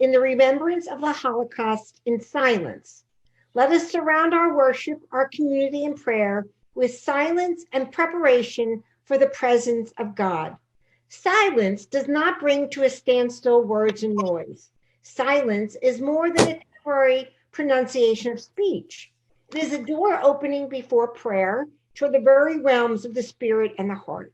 in the remembrance of the Holocaust in silence. Let us surround our worship, our community, and prayer with silence and preparation for the presence of God. Silence does not bring to a standstill words and noise. Silence is more than a temporary pronunciation of speech. It is a door opening before prayer toward the very realms of the spirit and the heart.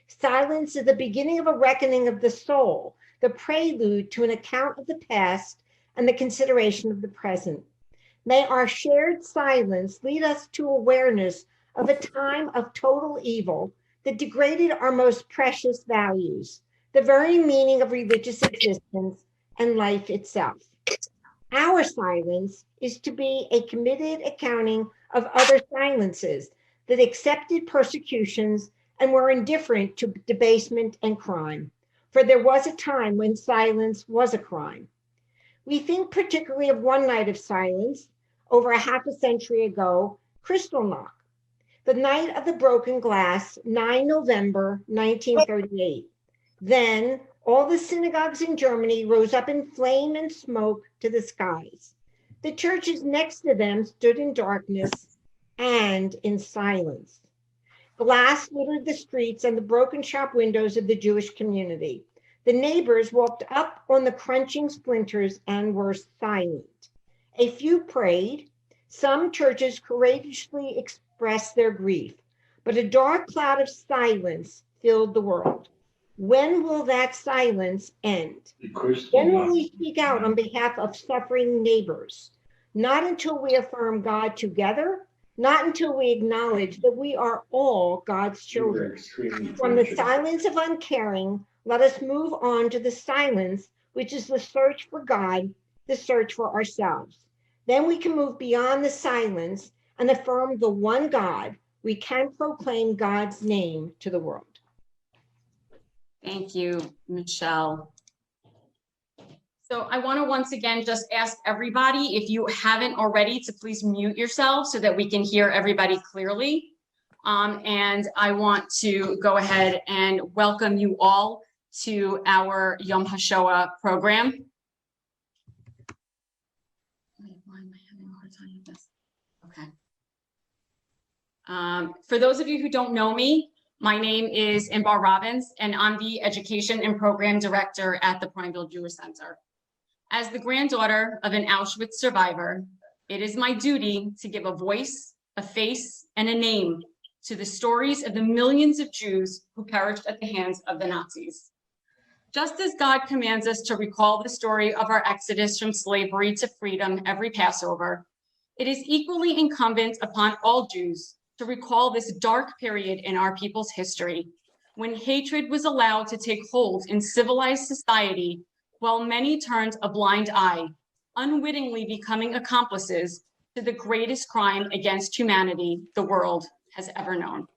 Silence is the beginning of a reckoning of the soul, the prelude to an account of the past and the consideration of the present. May our shared silence lead us to awareness of a time of total evil that degraded our most precious values, the very meaning of religious existence and life itself. Our silence is to be a committed accounting of other silences that accepted persecutions and were indifferent to debasement and crime. For there was a time when silence was a crime. We think particularly of one night of silence over a half a century ago, Kristallnacht, the night of the broken glass, 9 November 1938. Then all the synagogues in Germany rose up in flame and smoke to the skies. The churches next to them stood in darkness and in silence. Glass littered the streets and the broken shop windows of the Jewish community. The neighbors walked up on the crunching splinters and were silent. A few prayed. Some churches courageously expressed their grief, but a dark cloud of silence filled the world. When will that silence end? When will we speak out on behalf of suffering neighbors? Not until we affirm God together, not until we acknowledge that we are all God's children. From the silence of uncaring, let us move on to the silence, which is the search for God, the search for ourselves. Then we can move beyond the silence and affirm the one God. We can proclaim God's name to the world. Thank you, Michelle. So I want to once again just ask everybody, if you haven't already, to please mute yourself so that we can hear everybody clearly. And I want to go ahead and welcome you all to our Yom Hashoah program. Why am I having a hard time with this? Okay. For those of you who don't know me, my name is Inbar Robbins, and I'm the Education and Program Director at the Prineville Jewish Center. As the granddaughter of an Auschwitz survivor, it is my duty to give a voice, a face, and a name to the stories of the millions of Jews who perished at the hands of the Nazis. Just as God commands us to recall the story of our exodus from slavery to freedom every Passover, it is equally incumbent upon all Jews to recall this dark period in our people's history, when hatred was allowed to take hold in civilized society, while many turned a blind eye, unwittingly becoming accomplices to the greatest crime against humanity the world has ever known.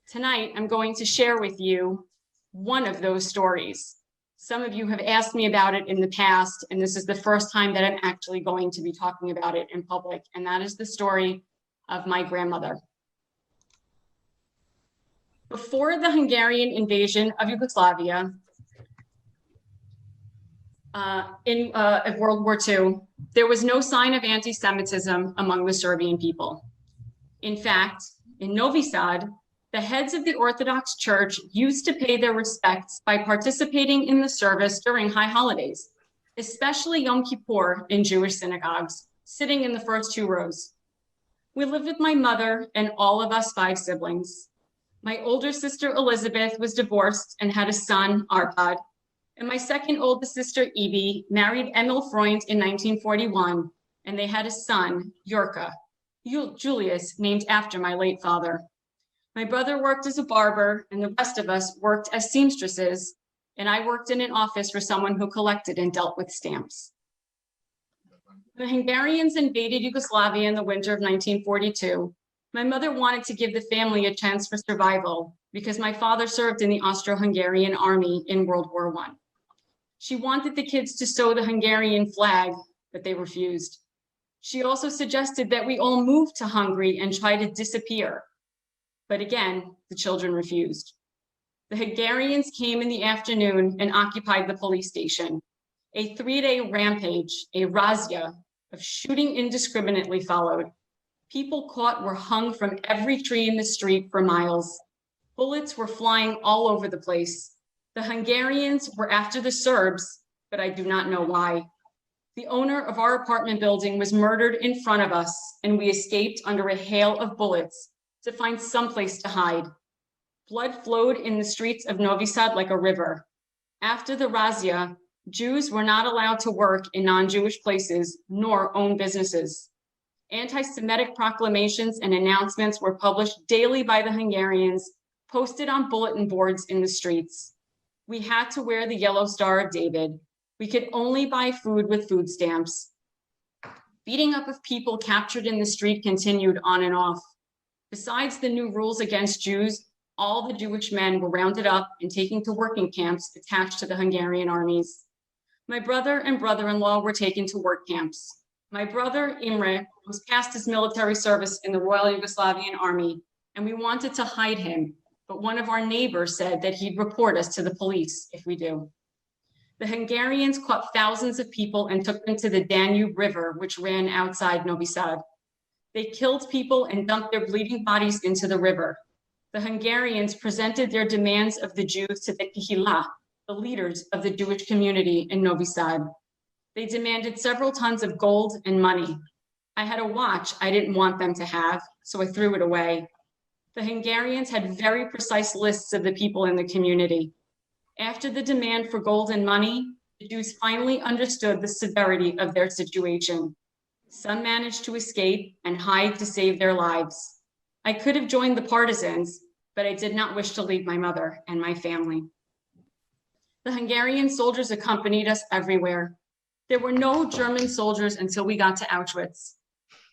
Tonight, I'm going to share with you one of those stories. Some of you have asked me about it in the past, and this is the first time that I'm actually going to be talking about it in public, and that is the story of my grandmother. Before the Hungarian invasion of Yugoslavia in World War II, there was no sign of anti-Semitism among the Serbian people. In fact, in Novi Sad, the heads of the Orthodox Church used to pay their respects by participating in the service during high holidays, especially Yom Kippur in Jewish synagogues, sitting in the first two rows. We lived with my mother and all of us 5 siblings. My older sister, Elizabeth, was divorced and had a son, Arpad. And my second oldest sister, Evie, married Emil Freund in 1941, and they had a son, Jurka, Julius, named after my late father. My brother worked as a barber, and the rest of us worked as seamstresses, and I worked in an office for someone who collected and dealt with stamps. The Hungarians invaded Yugoslavia in the winter of 1942. My mother wanted to give the family a chance for survival because my father served in the Austro-Hungarian army in World War I. She wanted the kids to sew the Hungarian flag, but they refused. She also suggested that we all move to Hungary and try to disappear. But again, the children refused. The Hungarians came in the afternoon and occupied the police station. A 3-day rampage, a razzia of shooting indiscriminately followed. People caught were hung from every tree in the street for miles. Bullets were flying all over the place. The Hungarians were after the Serbs, but I do not know why. The owner of our apartment building was murdered in front of us, and we escaped under a hail of bullets to find someplace to hide. Blood flowed in the streets of Novi Sad like a river. After the razzia, Jews were not allowed to work in non-Jewish places nor own businesses. Anti-Semitic proclamations and announcements were published daily by the Hungarians, posted on bulletin boards in the streets. We had to wear the yellow Star of David. We could only buy food with food stamps. Beating up of people captured in the street continued on and off. Besides the new rules against Jews, all the Jewish men were rounded up and taken to working camps attached to the Hungarian armies. My brother and brother-in-law were taken to work camps. My brother, Imre, was past his military service in the Royal Yugoslavian Army, and we wanted to hide him, but one of our neighbors said that he'd report us to the police if we do. The Hungarians caught thousands of people and took them to the Danube River, which ran outside Novi Sad. They killed people and dumped their bleeding bodies into the river. The Hungarians presented their demands of the Jews to the Kihila, the leaders of the Jewish community in Novi Sad. They demanded several tons of gold and money. I had a watch I didn't want them to have, so I threw it away. The Hungarians had very precise lists of the people in the community. After the demand for gold and money, the Jews finally understood the severity of their situation. Some managed to escape and hide to save their lives. I could have joined the partisans, but I did not wish to leave my mother and my family. The Hungarian soldiers accompanied us everywhere. There were no German soldiers until we got to Auschwitz.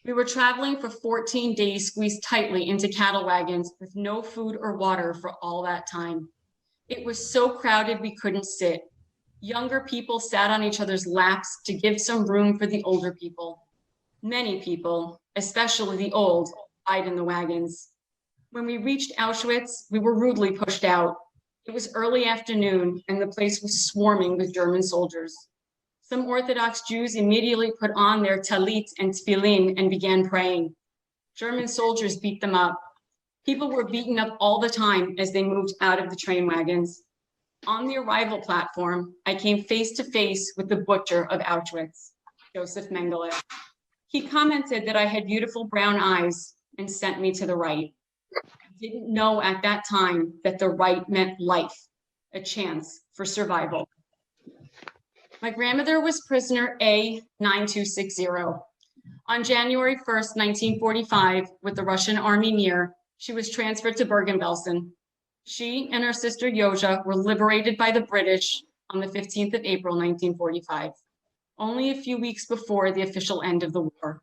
We were traveling for 14 days, squeezed tightly into cattle wagons with no food or water for all that time. It was so crowded we couldn't sit. Younger people sat on each other's laps to give some room for the older people. Many people, especially the old, died in the wagons. When we reached Auschwitz, we were rudely pushed out. It was early afternoon and the place was swarming with German soldiers. Some Orthodox Jews immediately put on their talit and tefillin and began praying. German soldiers beat them up. People were beaten up all the time as they moved out of the train wagons. On the arrival platform, I came face to face with the butcher of Auschwitz, Joseph Mengele. He commented that I had beautiful brown eyes and sent me to the right. I didn't know at that time that the right meant life, a chance for survival. My grandmother was prisoner A9260. On January 1st, 1945, with the Russian army near, she was transferred to Bergen-Belsen. She and her sister Yoja were liberated by the British on the 15th of April, 1945, only a few weeks before the official end of the war.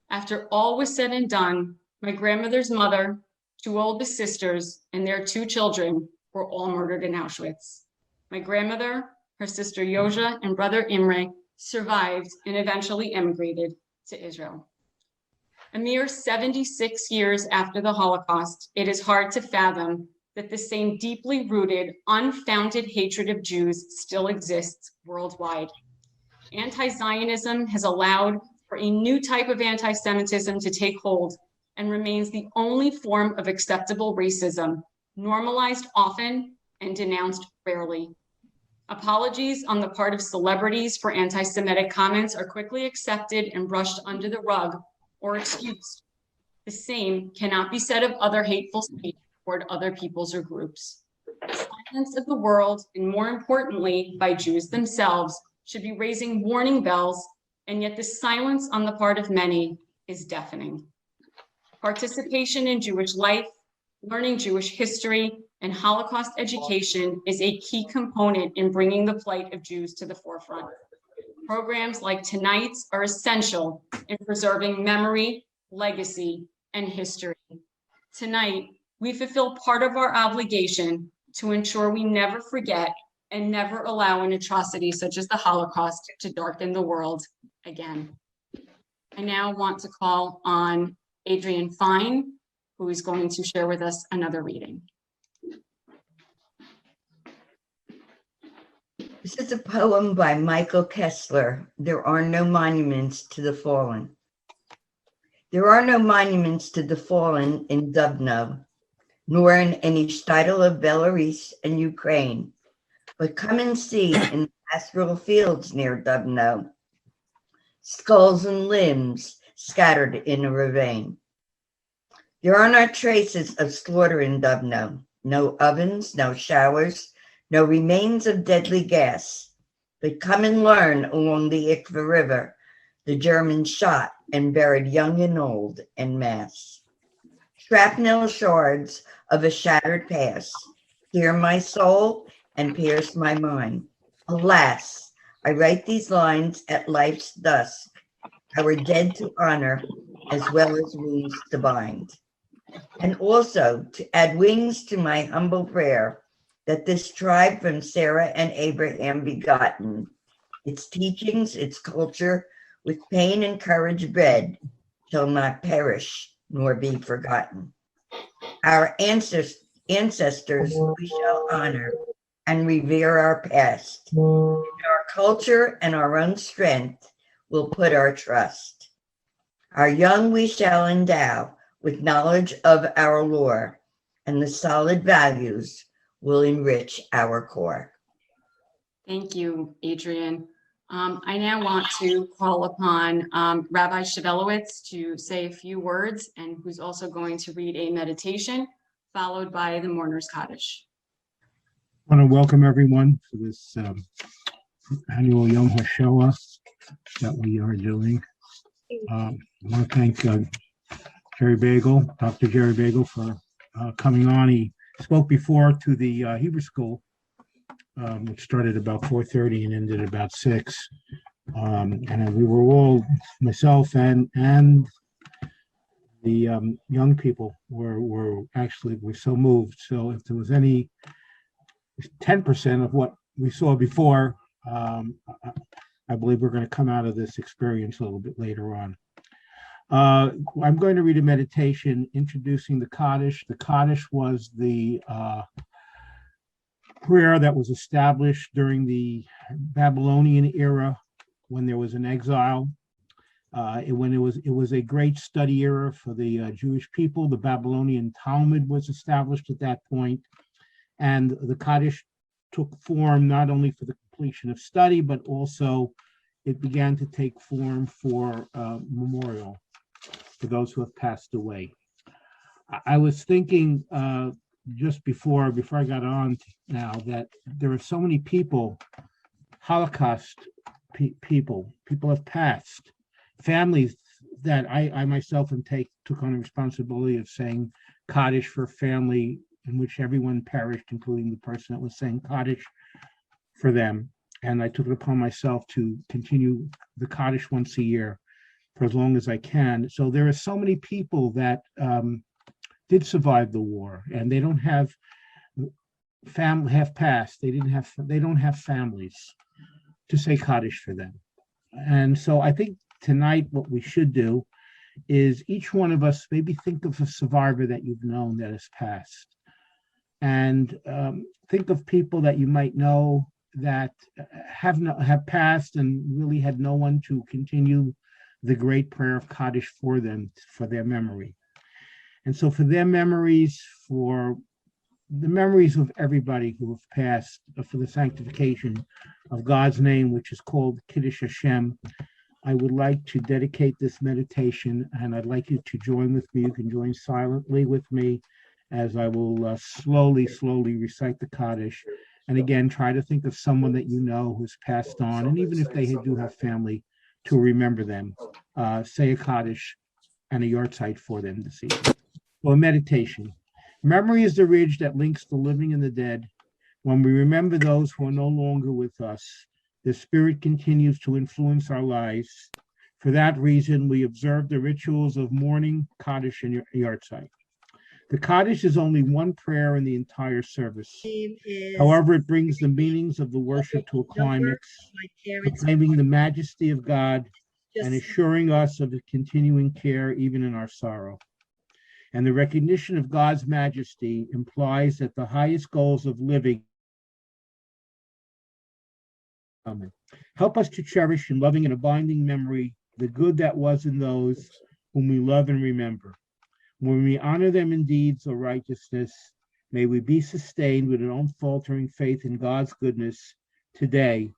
After all was said and done, my grandmother's mother, 2 oldest sisters, and their 2 children were all murdered in Auschwitz. My grandmother, her sister Yoja, and brother Imre survived and eventually emigrated to Israel. A mere 76 years after the Holocaust, it is hard to fathom that the same deeply rooted, unfounded hatred of Jews still exists worldwide. Anti-Zionism has allowed for a new type of anti-Semitism to take hold and remains the only form of acceptable racism, normalized often and denounced rarely. Apologies on the part of celebrities for anti-Semitic comments are quickly accepted and brushed under the rug or excused. The same cannot be said of other hateful speech toward other peoples or groups. The silence of the world, and more importantly, by Jews themselves, should be raising warning bells, and yet the silence on the part of many is deafening. Participation in Jewish life, learning Jewish history, and Holocaust education is a key component in bringing the plight of Jews to the forefront. Programs like tonight's are essential in preserving memory, legacy, and history. Tonight, we fulfill part of our obligation to ensure we never forget and never allow an atrocity such as the Holocaust to darken the world again. I now want to call on Adrian Fine, who is going to share with us another reading. This is a poem by Michael Kessler. There are no monuments to the fallen. There are no monuments to the fallen in Dubno, nor in any shtetl of Belarus and Ukraine. But come and see in the pastoral fields near Dubno, skulls and limbs scattered in a ravine. There are not traces of slaughter in Dubno, no ovens, no showers, no remains of deadly gas. But come and learn along the Ikva River, the Germans shot and buried young and old en masse. Shrapnel shards of a shattered past hear my soul and pierce my mind. Alas, I write these lines at life's dusk, our dead to honor as well as wounds to bind. And also to add wings to my humble prayer that this tribe from Sarah and Abraham begotten, its teachings, its culture, with pain and courage bred, shall not perish nor be forgotten. Our ancestors we shall honor and revere our past. In our culture and our own strength we'll put our trust. Our young we shall endow with knowledge of our lore, and the solid values will enrich our core. Thank you, Adrian. I now want to call upon Rabbi Shvelowitz to say a few words, and who's also going to read a meditation, followed by the Mourner's Kaddish. I want to welcome everyone to this annual Yom Hashoah that we are doing. I want to thank Jerry Bagel, Dr. Jerry Bagel, for coming on. He spoke before to the Hebrew school, which started about 4:30 and ended about 6. And we were all, myself and the young people were so moved. So if there was any 10% of what we saw before, I believe we're going to come out of this experience a little bit later on. I'm going to read a meditation introducing the Kaddish. The Kaddish was the prayer that was established during the Babylonian era when there was an exile. It was a great study era for the Jewish people. The Babylonian Talmud was established at that point, and the Kaddish took form not only for the completion of study, but also it began to take form for memorial for those who have passed away. I was thinking just before I got on now that there are so many people, Holocaust people have passed, families that I myself took on the responsibility of saying Kaddish for a family in which everyone perished, including the person that was saying Kaddish for them. And I took it upon myself to continue the Kaddish once a year for as long as I can. So there are so many people that did survive the war, and they don't have have passed. They don't have families to say Kaddish for them. And so I think tonight what we should do is each one of us maybe think of a survivor that you've known that has passed, and think of people that you might know that have passed and really had no one to continue the great prayer of Kaddish for them, for their memory. And so for their memories, for the memories of everybody who have passed, for the sanctification of God's name, which is called Kaddish Hashem, I would like to dedicate this meditation, and I'd like you to join with me. You can join silently with me as I will slowly recite the Kaddish. And again, try to think of someone that you know who's passed on, and even if they do have family, to remember them. Say a Kaddish and a yahrzeit for them this evening. Well, meditation. Memory is the ridge that links the living and the dead. When we remember those who are no longer with us, the spirit continues to influence our lives. For that reason, we observe the rituals of mourning, Kaddish, and yahrzeit. The Kaddish is only one prayer in the entire service. However, it brings the meanings of the worship to a climax, proclaiming the majesty of God and assuring us of His continuing care even in our sorrow. And the recognition of God's majesty implies that the highest goals of living Amen. Help us to cherish in loving and abiding memory the good that was in those whom we love and remember. When we honor them in deeds of righteousness, may we be sustained with an unfaltering faith in God's goodness today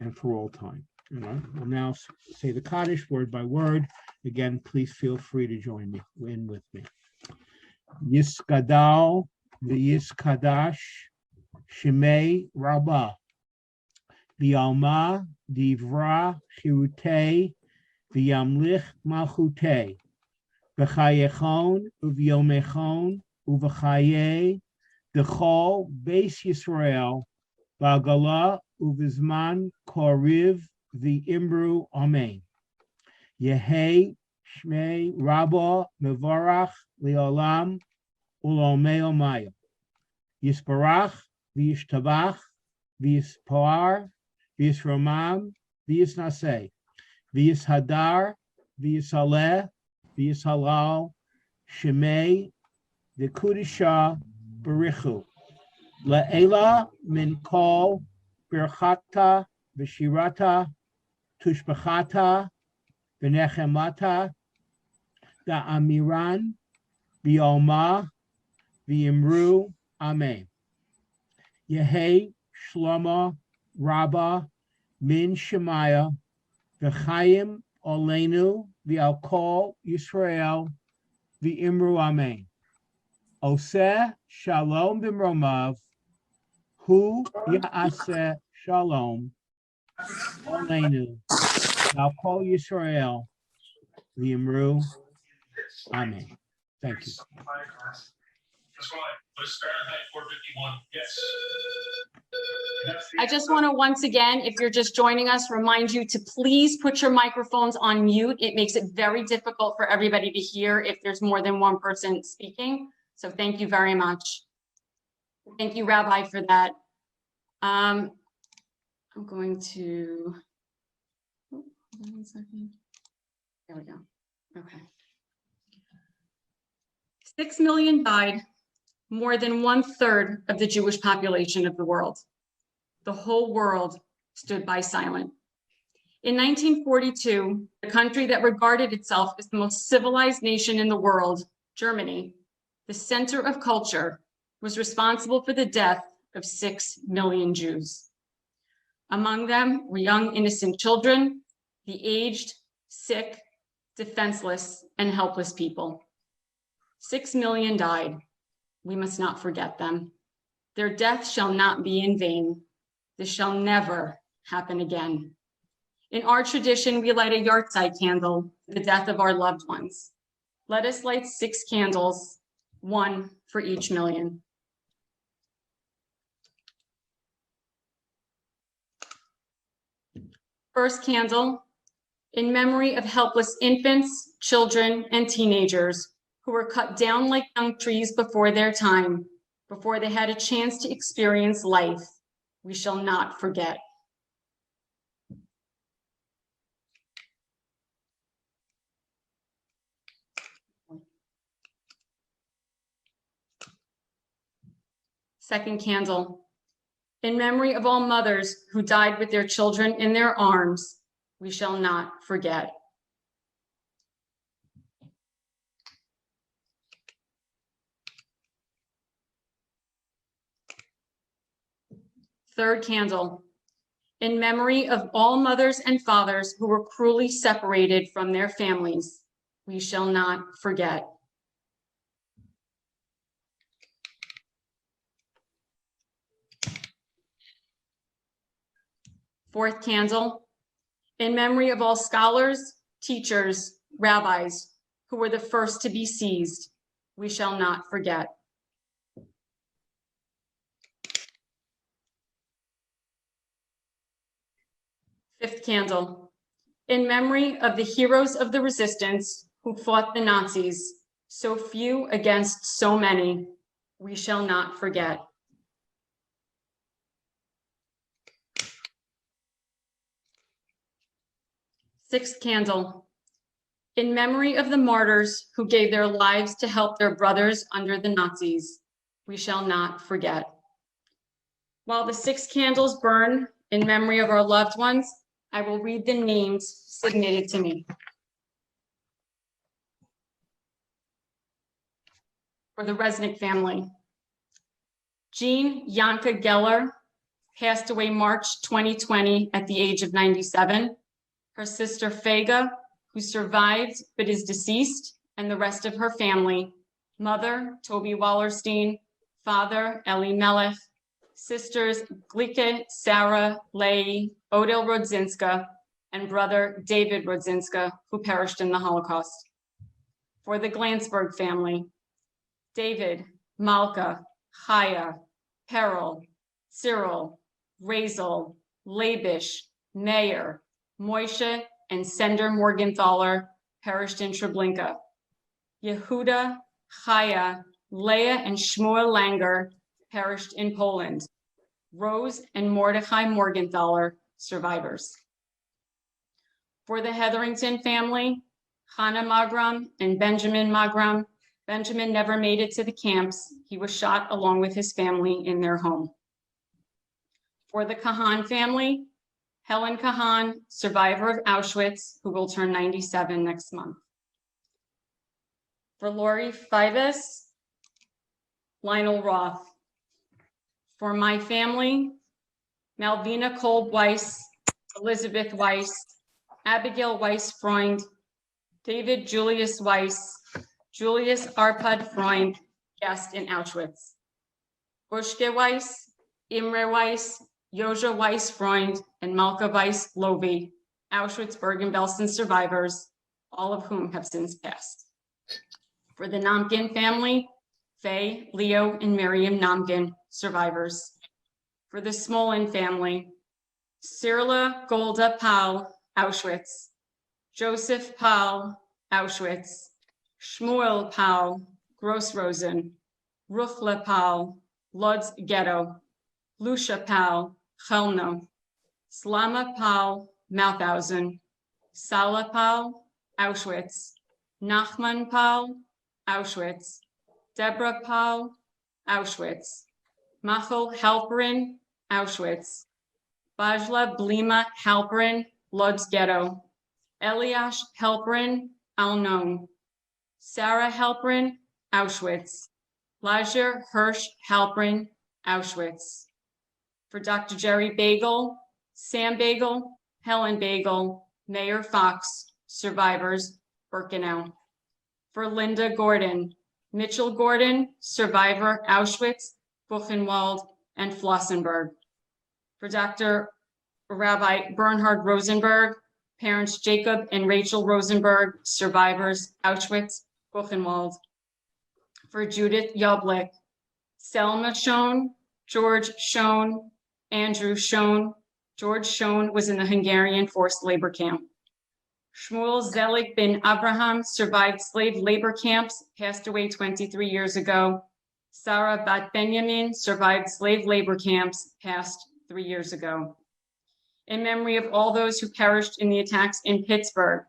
and for all time. And I will now say the Kaddish word by word. Again, please feel free to join me in with me. Yiskadal v'yiskadash shemei Rabbah v'alma divra chirutei v'yamlich malchutei v'chayechon uv'yomechon uv'chaye dechol beis Yisrael v'agala uv'zman koriv v'imru amen. Yehei shmei Rabbah mevarach li'olam u'lomei omaya. Yisparach v'yishtabach v'yispar v'yisramam v'yisnaseh v'yishadar v'yisaleh v'yishalal shemei v'kudisha barichu la'ela min kol birchata v'shirata tushbachata v'nechemata da'amiran v'yoma v'yimru amen. Yehei Shlomo Rabbah min Shemaya v'chayim olenu v'al kol Yisrael v'imru amen. Oseh shalom b'mromav hu ya'aseh shalom olenu v'al kol Yisrael v'imru amen. Thank you. That's right. Let's Fahrenheit 451. Yes. I just want to once again, if you're just joining us, remind you to please put your microphones on mute. It makes it very difficult for everybody to hear if there's more than one person speaking. So thank you very much. Thank you, Rabbi, for that. I'm going to, hold on 1 second. There we go. Okay. 6 million died, more than 1/3 of the Jewish population of the world. The whole world stood by silent. In 1942, the country that regarded itself as the most civilized nation in the world, Germany, the center of culture, was responsible for the death of 6 million Jews. Among them were young, innocent children, the aged, sick, defenseless, and helpless people. 6 million died. We must not forget them. Their death shall not be in vain. This shall never happen again. In our tradition, we light a yahrzeit candle for the death of our loved ones. Let us light 6 candles, 1 for each million. First candle, in memory of helpless infants, children, and teenagers who were cut down like young trees before their time, before they had a chance to experience life. We shall not forget. Second candle, in memory of all mothers who died with their children in their arms, we shall not forget. Third candle, in memory of all mothers and fathers who were cruelly separated from their families, we shall not forget. Fourth candle, in memory of all scholars, teachers, rabbis who were the first to be seized, we shall not forget. Fifth candle, in memory of the heroes of the resistance who fought the Nazis, so few against so many, we shall not forget. Sixth candle, in memory of the martyrs who gave their lives to help their brothers under the Nazis, we shall not forget. While the 6 candles burn In memory of our loved ones, I will read the names submitted to me. For the Resnick family, Jean Yanka Geller passed away March 2020 at the age of 97. Her sister Fega, who survived but is deceased, and the rest of her family, mother Toby Wallerstein, father Eli Melech, sisters Glike, Sarah, Lei, Odell Rodzinska, and brother David Rodzinska, who perished in the Holocaust. For the Glansberg family, David, Malka, Chaya, Peril, Cyril, Razel, Labish, Mayer, Moishe, and Sender Morgenthaler perished in Treblinka. Yehuda, Chaya, Leah, and Shmuel Langer perished in Poland. Rose and Mordechai Morgenthaler, survivors. For the Hetherington family, Hannah Magram and Benjamin Magram. Benjamin never made it to the camps. He was shot along with his family in their home. For the Kahan family, Helen Kahan, survivor of Auschwitz, who will turn 97 next month. For Lori Fivas, Lionel Roth. For my family, Malvina Kolb Weiss, Elizabeth Weiss, Abigail Weiss-Freund, David Julius Weiss, Julius Arpad Freund, cast in Auschwitz. Bushke Weiss, Imre Weiss, Joja Weiss-Freund, and Malka Weiss-Lovi, Auschwitz Bergen-Belsen survivors, all of whom have since passed. For the Namkin family, Faye, Leo, and Miriam Namkin, survivors. For the Smolin family, Cyrilla Golda Pal, Auschwitz, Joseph Pal, Auschwitz, Shmuel Pal, Grossrosen, Ruchla Pal, Lodz Ghetto, Lucia Pal, Chelmno, Slama Pal, Mauthausen, Sala Pal, Auschwitz, Nachman Pal, Auschwitz, Deborah Pal, Auschwitz, Machel Halperin, Auschwitz, Bajla Blima Halperin, Lodz Ghetto, Eliash Halperin, Alnon, Sarah Halperin, Auschwitz, Lajer Hirsch Halperin, Auschwitz. For Dr. Jerry Bagel, Sam Bagel, Helen Bagel, Mayor Fox, survivors, Birkenau. For Linda Gordon, Mitchell Gordon, survivor, Auschwitz, Buchenwald, and Flossenburg. For Dr. Rabbi Bernhard Rosenberg, parents Jacob and Rachel Rosenberg, survivors, Auschwitz, Buchenwald. For Judith Yoblik, Selma Schoen, George Schoen, Andrew Schoen. George Schoen was in the Hungarian forced labor camp. Shmuel Zelig bin Abraham survived slave labor camps, passed away 23 years ago. Sarah Bat Benjamin survived slave labor camps, passed 3 years ago. In memory of all those who perished in the attacks in Pittsburgh,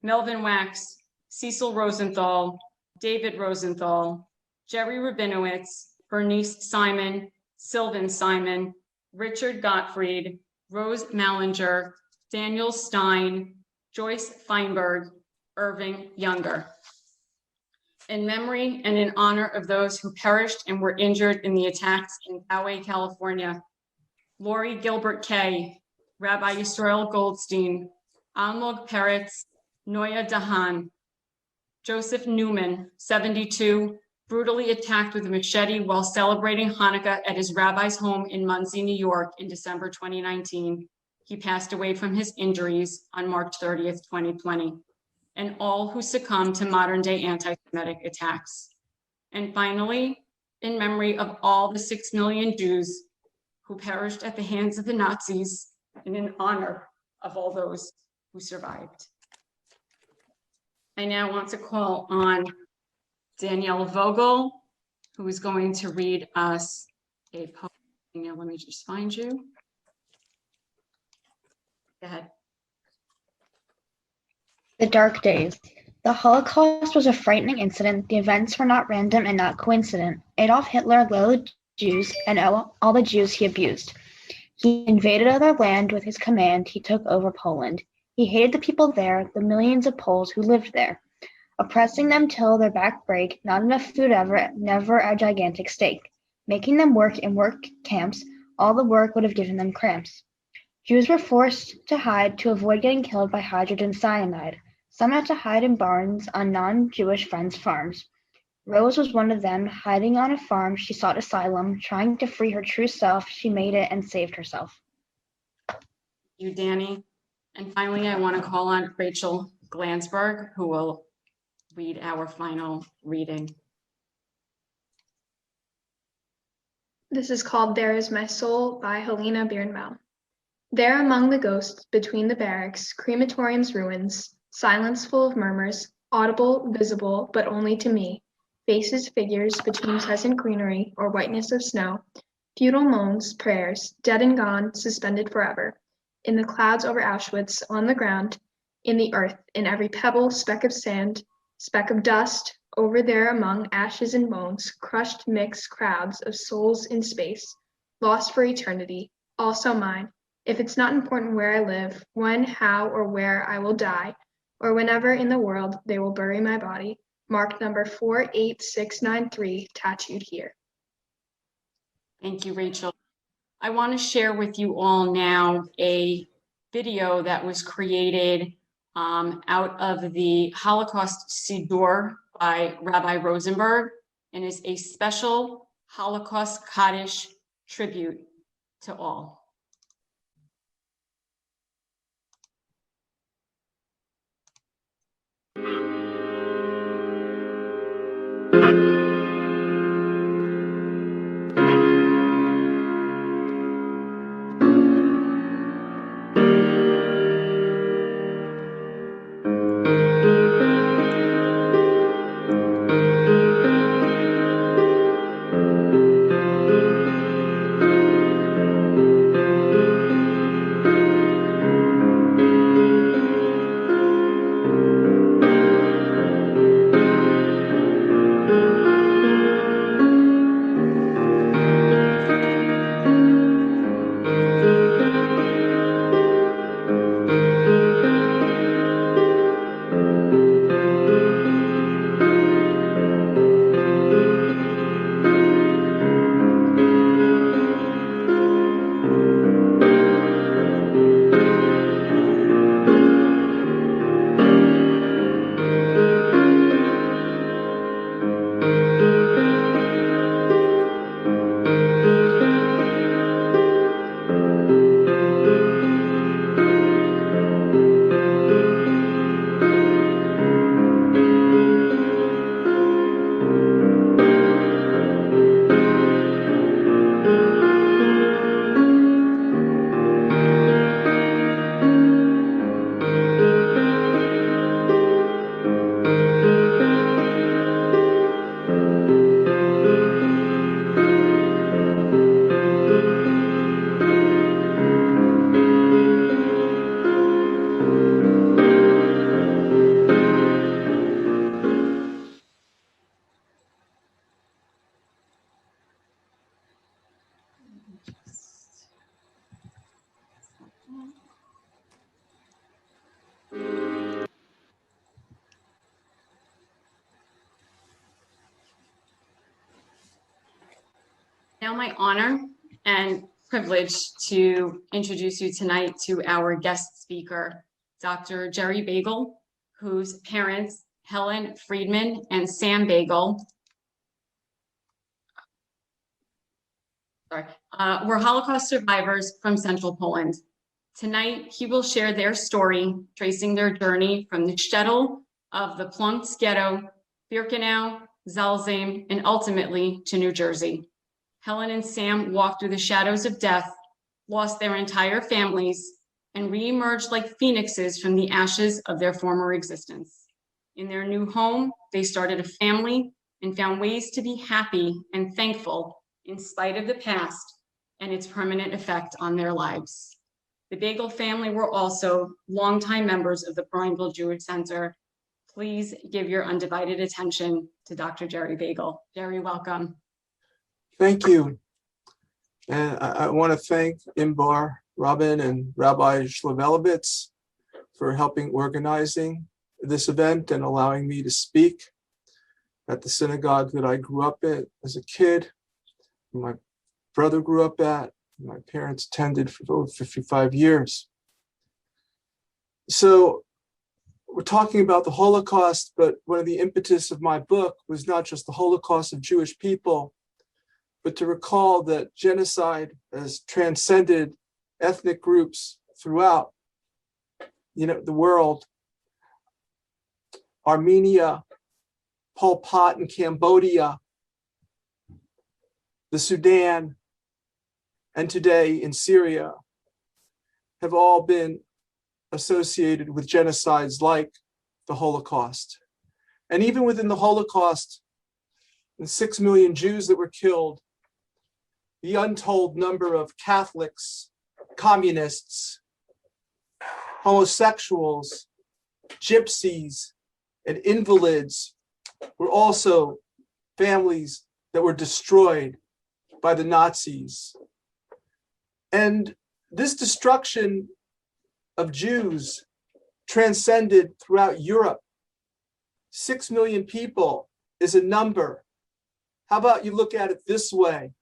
Melvin Wax, Cecil Rosenthal, David Rosenthal, Jerry Rabinowitz, Bernice Simon, Sylvan Simon, Richard Gottfried, Rose Mallinger, Daniel Stein, Joyce Feinberg, Irving Younger. In memory and in honor of those who perished and were injured in the attacks in Poway, California, Lori Gilbert Kay, Rabbi Yisrael Goldstein, Almog Peretz, Noya Dahan, Joseph Newman, 72, brutally attacked with a machete while celebrating Hanukkah at his rabbi's home in Monsey, New York in December 2019. He passed away from his injuries on March 30th, 2020, and all who succumbed to modern-day anti-Semitic attacks. And finally, in memory of all the 6 million Jews who perished at the hands of the Nazis, and in honor of all those who survived. I now want to call on Danielle Vogel, who is going to read us a poem. Danielle, let me just find you. Go ahead. The Dark Days. The Holocaust was a frightening incident. The events were not random and not coincident. Adolf Hitler loathed Jews and all the Jews he abused. He invaded other land with his command. He took over Poland. He hated the people there, the millions of Poles who lived there, oppressing them till their back break, not enough food ever, never a gigantic steak, making them work in work camps. All the work would have given them cramps. Jews were forced to hide to avoid getting killed by hydrogen cyanide. Some had to hide in barns on non-Jewish friends' farms. Rose was one of them, hiding on a farm. She sought asylum, trying to free her true self. She made it and saved herself. You, Danny. And finally, I want to call on Rachel Glansberg, who will read our final reading. This is called There Is My Soul by Helena Birnbaum. There among the ghosts, between the barracks, crematorium's ruins, silence full of murmurs, audible, visible, but only to me, faces, figures between pleasant greenery or whiteness of snow, futile moans, prayers, dead and gone, suspended forever, in the clouds over Auschwitz, on the ground, in the earth, in every pebble, speck of sand, speck of dust, over there among ashes and bones, crushed mixed crowds of souls in space, lost for eternity, also mine. If it's not important where I live, when, how, or where I will die, or whenever in the world they will bury my body, marked number 48693, tattooed here. Thank you, Rachel. I want to share with you all now a video that was created out of the Holocaust Siddur by Rabbi Rosenberg, and is a special Holocaust Kaddish tribute to all. Now my honor and privilege to introduce you tonight to our guest speaker, Dr. Jerry Bagel, whose parents, Helen Friedman and Sam Bagel, were Holocaust survivors from Central Poland. Tonight, he will share their story, tracing their journey from the shtetl of the Plunks ghetto, Birkenau, Zalzim, and ultimately to New Jersey. Helen and Sam walked through the shadows of death, lost their entire families, and re-emerged like phoenixes from the ashes of their former existence. In their new home, they started a family and found ways to be happy and thankful in spite of the past and its permanent effect on their lives. The Bagel family were also longtime members of the Brownville Jewish Center. Please give your undivided attention to Dr. Jerry Bagel. Jerry, welcome. Thank you. And I want to thank Imbar, Robin, and Rabbi Shlovelevitz for helping organizing this event and allowing me to speak at the synagogue that I grew up at as a kid. My brother grew up at, my parents attended for over 55 years. So we're talking about the Holocaust, but one of the impetus of my book was not just the Holocaust of Jewish people, but to recall that genocide has transcended ethnic groups throughout, the world. Armenia, Pol Pot in Cambodia, the Sudan, and today in Syria have all been associated with genocides like the Holocaust. And even within the Holocaust, the 6 million Jews that were killed, the untold number of Catholics, communists, homosexuals, gypsies, and invalids were also families that were destroyed by the Nazis. And this destruction of Jews transcended throughout Europe. 6 million people is a number. How about you look at it this way?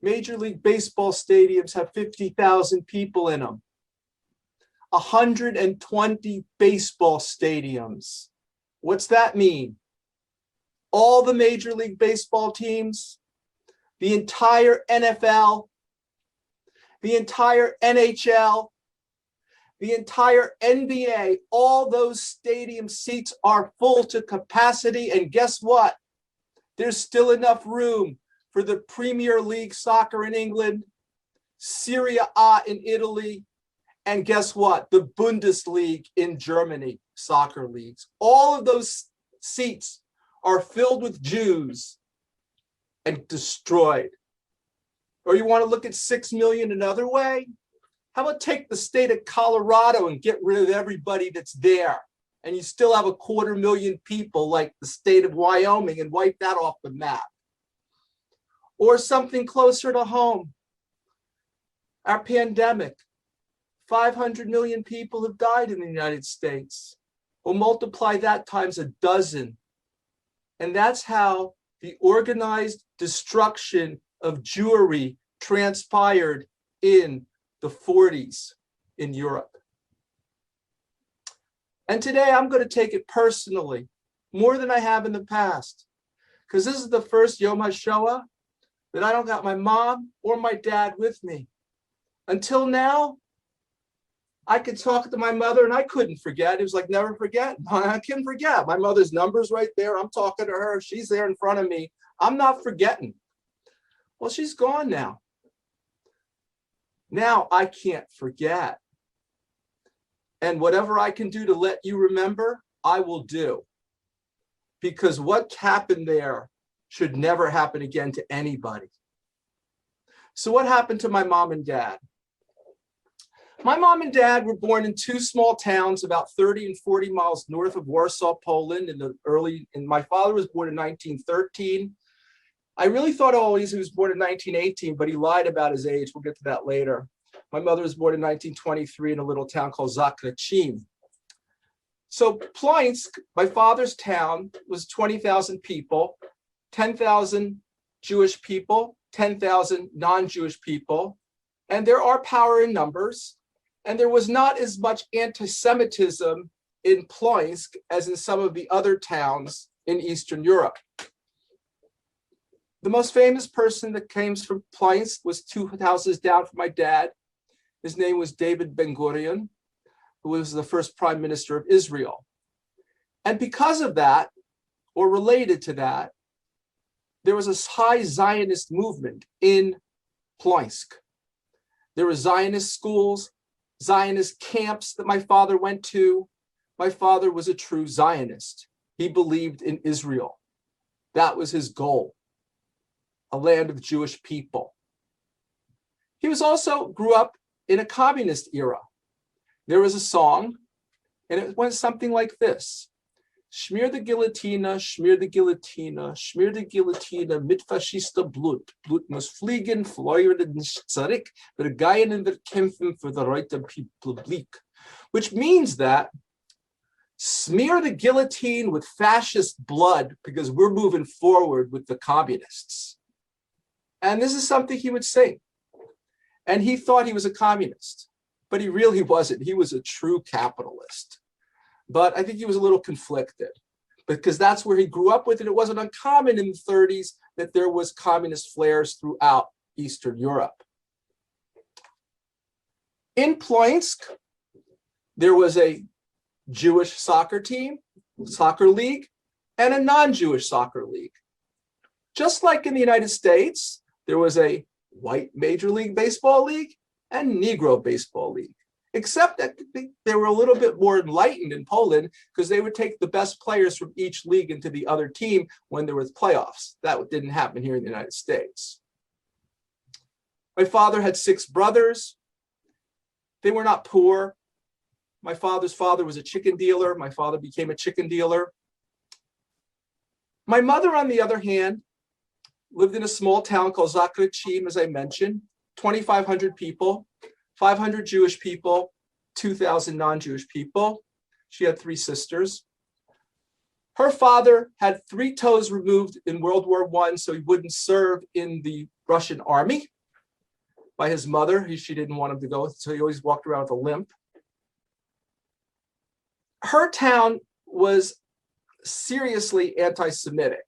Major League Baseball stadiums have 50,000 people in them. 120 baseball stadiums. What's that mean? All the Major League Baseball teams, the entire NFL, the entire NHL, the entire NBA, all those stadium seats are full to capacity. And guess what? There's still enough room for the Premier League soccer in England, Serie A in Italy, and guess what? The Bundesliga in Germany, soccer leagues. All of those seats are filled with Jews and destroyed. Or you want to look at 6 million another way? How about take the state of Colorado and get rid of everybody that's there? And you still have 250,000 people like the state of Wyoming and wipe that off the map. Or something closer to home. Our pandemic. 500 million people have died in the United States. We'll multiply that times a dozen. And that's how the organized destruction of Jewry transpired in the 40s in Europe. And today I'm going to take it personally, more than I have in the past, because this is the first Yom HaShoah that I don't got my mom or my dad with me. Until now, I could talk to my mother and I couldn't forget. It was like never forget. I can't forget. My mother's number's right there. I'm talking to her. She's there in front of me. I'm not forgetting. Well, she's gone now. Now I can't forget. And whatever I can do to let you remember, I will do. Because what happened there should never happen again to anybody. So what happened to my mom and dad? My mom and dad were born in 2 small towns about 30 and 40 miles north of Warsaw, Poland and my father was born in 1913. I really thought always he was born in 1918, but he lied about his age. We'll get to that later. My mother was born in 1923 in a little town called Zakrycin. So Ploinsk, my father's town, was 20,000 people, 10,000 Jewish people, 10,000 non-Jewish people. And there are power in numbers. And there was not as much anti-Semitism in Ploinsk as in some of the other towns in Eastern Europe. The most famous person that came from Ploinsk was 2 houses down from my dad. His name was David Ben-Gurion, who was the first prime minister of Israel. And because of that, or related to that, there was a high Zionist movement in Ploinsk. There were Zionist schools, Zionist camps that my father went to. My father was a true Zionist. He believed in Israel. That was his goal, a land of Jewish people. He was also grew up in a communist era. There was a song, and it went something like this. Schmier die Guillotine, schmier die Guillotine, schmier die Guillotine mit faschister Blut. Blut muss fliegen, feuert nicht zurück, wir gehen und wir kämpfen für the right of Republik. Which means that smear the guillotine with fascist blood because we're moving forward with the communists. And this is something he would say. And he thought he was a communist, but he really wasn't. He was a true capitalist. But I think he was a little conflicted because that's where he grew up with it. It wasn't uncommon in the 30s that there was communist flares throughout Eastern Europe. In Ploinsk, there was a Jewish soccer team, soccer league, and a non-Jewish soccer league. Just like in the United States, there was a white Major League Baseball league and Negro Baseball league. Except that they were a little bit more enlightened in Poland because they would take the best players from each league into the other team when there was playoffs. That didn't happen here in the United States. My father had 6 brothers. They were not poor. My father's father was a chicken dealer. My father became a chicken dealer. My mother, on the other hand, lived in a small town called Zakrychim, as I mentioned, 2,500 people. 500 Jewish people, 2,000 non-Jewish people. She had 3 sisters. Her father had 3 toes removed in World War I, so he wouldn't serve in the Russian army by his mother. She didn't want him to go, so he always walked around with a limp. Her town was seriously anti-Semitic.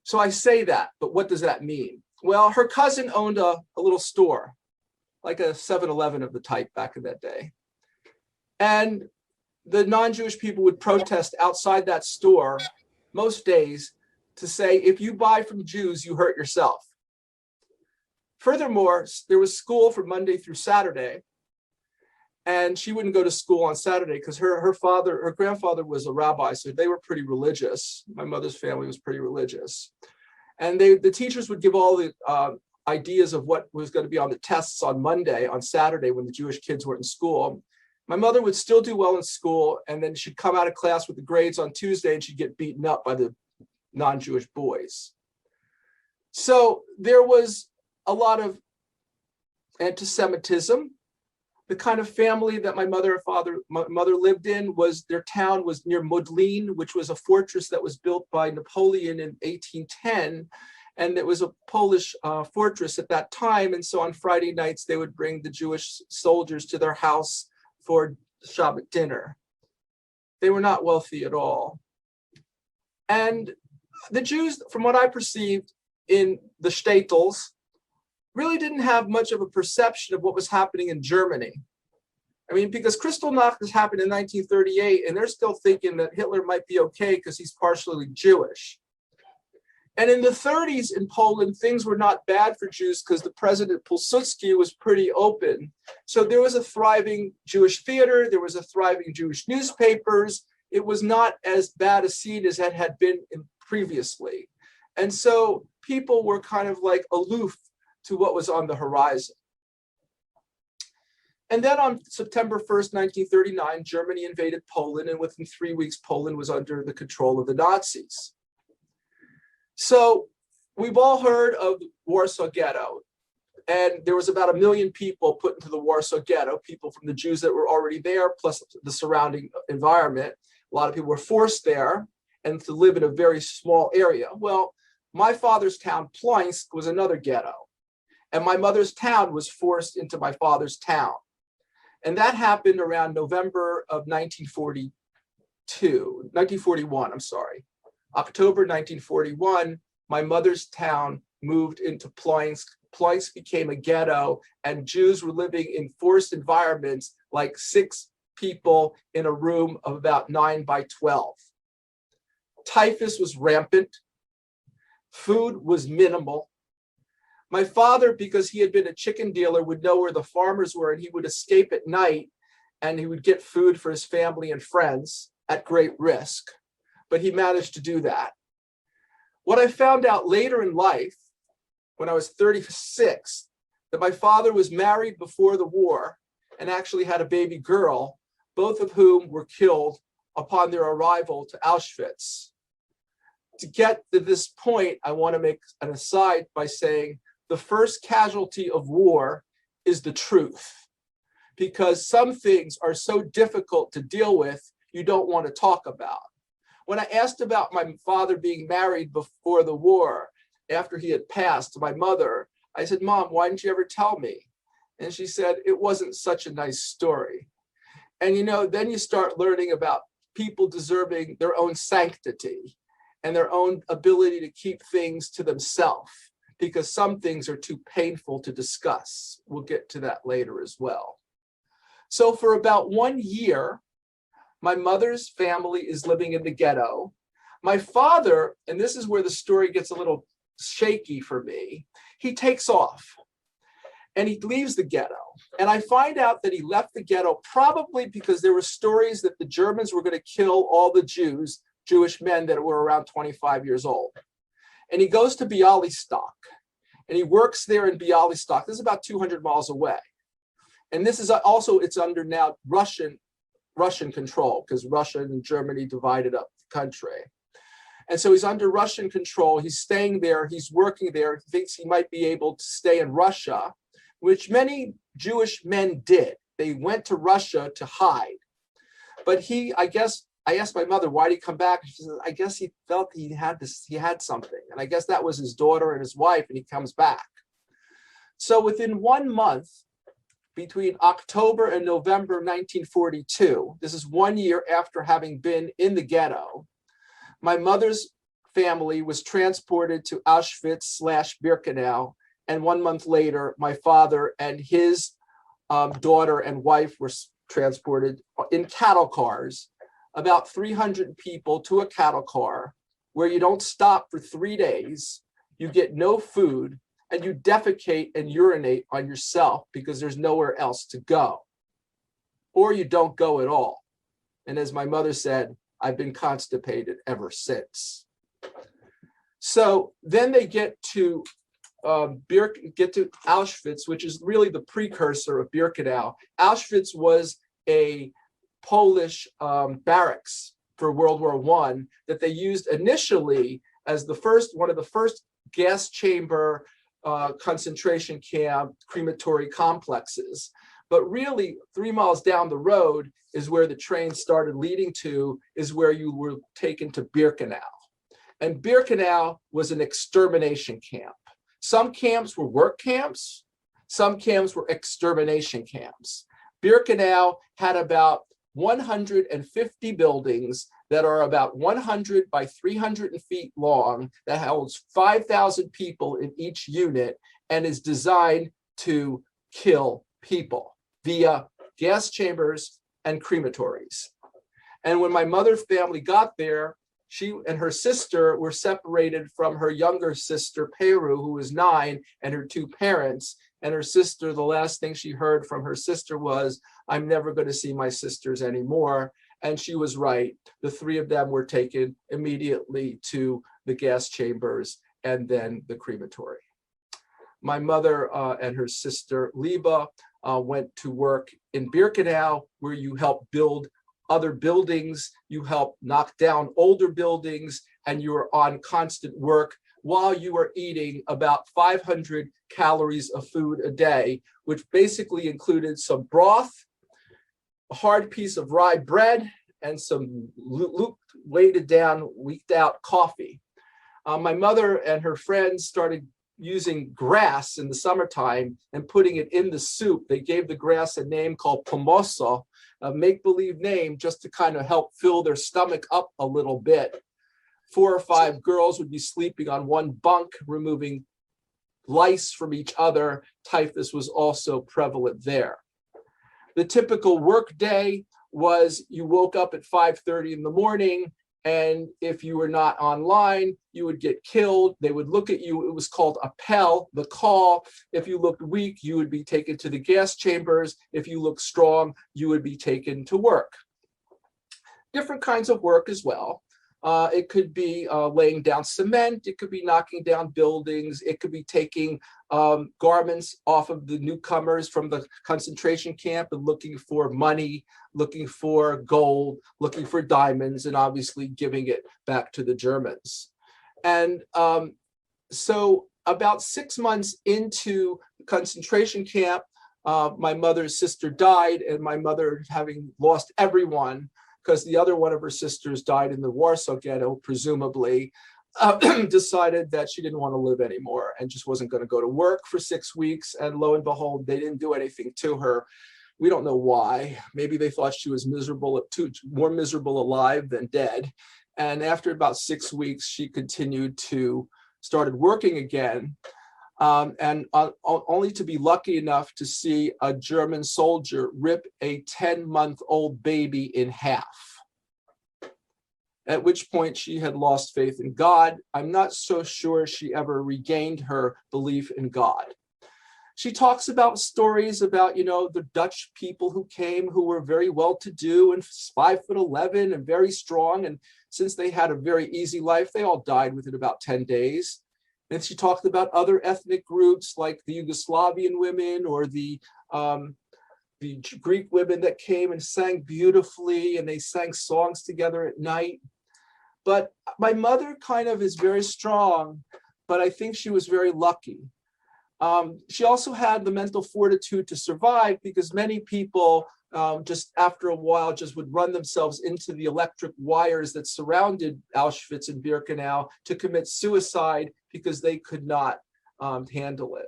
So I say that, but what does that mean? Well, her cousin owned a little store, like a 7-Eleven of the type back in that day. And the non-Jewish people would protest outside that store most days to say, if you buy from Jews, you hurt yourself. Furthermore, there was school from Monday through Saturday, and she wouldn't go to school on Saturday because her grandfather was a rabbi, so they were pretty religious. My mother's family was pretty religious. And the teachers would give all the ideas of what was going to be on the tests on Monday, on Saturday, when the Jewish kids weren't in school. My mother would still do well in school, and then she'd come out of class with the grades on Tuesday, and she'd get beaten up by the non-Jewish boys. So there was a lot of anti-Semitism. The kind of family that my mother lived in was, their town was near Modlin, which was a fortress that was built by Napoleon in 1810. And it was a Polish fortress at that time. And so on Friday nights, they would bring the Jewish soldiers to their house for Shabbat dinner. They were not wealthy at all. And the Jews, from what I perceived in the shtetls, really didn't have much of a perception of what was happening in Germany. I mean, because Kristallnacht has happened in 1938, and they're still thinking that Hitler might be okay because he's partially Jewish. And in the 30s in Poland, things were not bad for Jews because the president Pilsudski was pretty open. So there was a thriving Jewish theater, there was a thriving Jewish newspapers. It was not as bad a scene as it had been previously. And so people were kind of like aloof to what was on the horizon. And then on September 1st, 1939, Germany invaded Poland, and within 3 weeks, Poland was under the control of the Nazis. So we've all heard of the Warsaw Ghetto, and there was about 1 million people put into the Warsaw Ghetto, people from the Jews that were already there, plus the surrounding environment. A lot of people were forced there and to live in a very small area. Well, my father's town, Ploinsk, was another ghetto. And my mother's town was forced into my father's town. And that happened around November of 1941, I'm sorry. October 1941, my mother's town moved into Ploinsk. Ploinsk became a ghetto, and Jews were living in forced environments, like 6 people in a room of about 9 by 12. Typhus was rampant. Food was minimal. My father, because he had been a chicken dealer, would know where the farmers were, and he would escape at night, and he would get food for his family and friends at great risk. But he managed to do that. What I found out later in life, when I was 36, that my father was married before the war and actually had a baby girl, both of whom were killed upon their arrival to Auschwitz. To get to this point, I want to make an aside by saying the first casualty of war is the truth, because some things are so difficult to deal with, you don't want to talk about. When I asked about my father being married before the war, after he had passed, to my mother, I said, "Mom, why didn't you ever tell me?" And she said, "It wasn't such a nice story." And then you start learning about people deserving their own sanctity and their own ability to keep things to themselves, because some things are too painful to discuss. We'll get to that later as well. So for about 1 year, my mother's family is living in the ghetto. My father, and this is where the story gets a little shaky for me, he takes off and he leaves the ghetto. And I find out that he left the ghetto probably because there were stories that the Germans were going to kill all the Jewish men that were around 25 years old. And he goes to Bialystok and he works there in Bialystok. This is about 200 miles away. And this is also, it's under now Russian control, because Russia and Germany divided up the country. And so he's under Russian control. He's staying there. He's working there. He thinks he might be able to stay in Russia, which many Jewish men did. They went to Russia to hide. But I asked my mother, why did he come back? She said, I guess he felt he had something. And I guess that was his daughter and his wife, and he comes back. So within 1 month, between October and November 1942, this is 1 year after having been in the ghetto, my mother's family was transported to Auschwitz/Birkenau. And 1 month later, my father and his daughter and wife were transported in cattle cars, about 300 people to a cattle car, where you don't stop for 3 days, you get no food, and you defecate and urinate on yourself because there's nowhere else to go. Or you don't go at all. And as my mother said, I've been constipated ever since. So then they get to Auschwitz, which is really the precursor of Birkenau. Auschwitz was a Polish barracks for World War I that they used initially as one of the first gas chamber concentration camp crematory complexes. But really 3 miles down the road is where the train started leading to, is where you were taken to Birkenau. And Birkenau was an extermination camp. Some camps were work camps, some camps were extermination camps. Birkenau had about 150 buildings that are about 100 by 300 feet long, that holds 5,000 people in each unit, and is designed to kill people via gas chambers and crematories. And when my mother's family got there, she and her sister were separated from her younger sister, Peru, who was 9, and her 2 parents. And her sister, the last thing she heard from her sister was, I'm never going to see my sisters anymore. And she was right. The 3 of them were taken immediately to the gas chambers and then the crematory. My mother and her sister, Liba, went to work in Birkenau, where you help build other buildings, you help knock down older buildings, and you are on constant work while you are eating about 500 calories of food a day, which basically included some broth, a hard piece of rye bread, and some weighted down, leaked out coffee. My mother and her friends started using grass in the summertime and putting it in the soup. They gave the grass a name called pomoso, a make-believe name, just to kind of help fill their stomach up a little bit. 4 or 5 girls would be sleeping on one bunk, removing lice from each other. Typhus was also prevalent there. The typical work day was you woke up at 5:30 in the morning, and if you were not online, you would get killed. They would look at you. It was called appel, the call. If you looked weak, you would be taken to the gas chambers. If you looked strong, you would be taken to work. Different kinds of work as well. It could be laying down cement. It could be knocking down buildings. It could be taking garments off of the newcomers from the concentration camp and looking for money, looking for gold, looking for diamonds, and obviously giving it back to the Germans. And so about 6 months into the concentration camp, my mother's sister died, and my mother, having lost everyone, because the other one of her sisters died in the Warsaw Ghetto, presumably, decided that she didn't want to live anymore and just wasn't going to go to work for 6 weeks. And lo and behold, they didn't do anything to her. We don't know why. Maybe they thought she was miserable, more miserable alive than dead. And after about 6 weeks, she continued to started working again. And only to be lucky enough to see a German soldier rip a 10-month-old baby in half. At which point she had lost faith in God. I'm not so sure she ever regained her belief in God. She talks about stories about, the Dutch people who came, who were very well-to-do and 5'11" and very strong. And since they had a very easy life, they all died within about 10 days. And she talked about other ethnic groups like the Yugoslavian women or the Greek women that came and sang beautifully, and they sang songs together at night. But my mother kind of is very strong, but I think she was very lucky. She also had the mental fortitude to survive, because many people just after a while just would run themselves into the electric wires that surrounded Auschwitz and Birkenau to commit suicide because they could not handle it.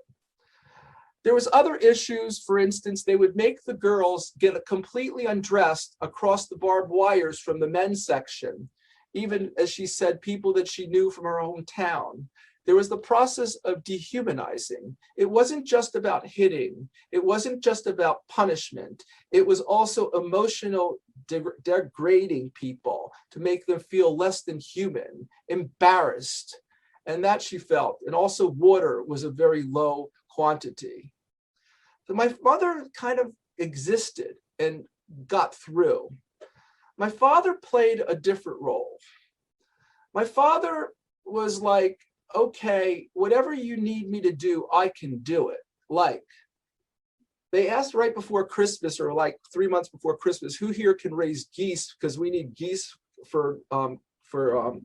There was other issues. For instance, they would make the girls get completely undressed across the barbed wires from the men's section, even, as she said, people that she knew from her hometown. There was the process of dehumanizing. It wasn't just about hitting. It wasn't just about punishment. It was also emotional degrading people to make them feel less than human, embarrassed. And that she felt. And also water was a very low quantity. So my mother kind of existed and got through. My father played a different role. My father was like, okay, whatever you need me to do, I can do it. Like, they asked right before Christmas, or like 3 months before Christmas, who here can raise geese, because we need geese for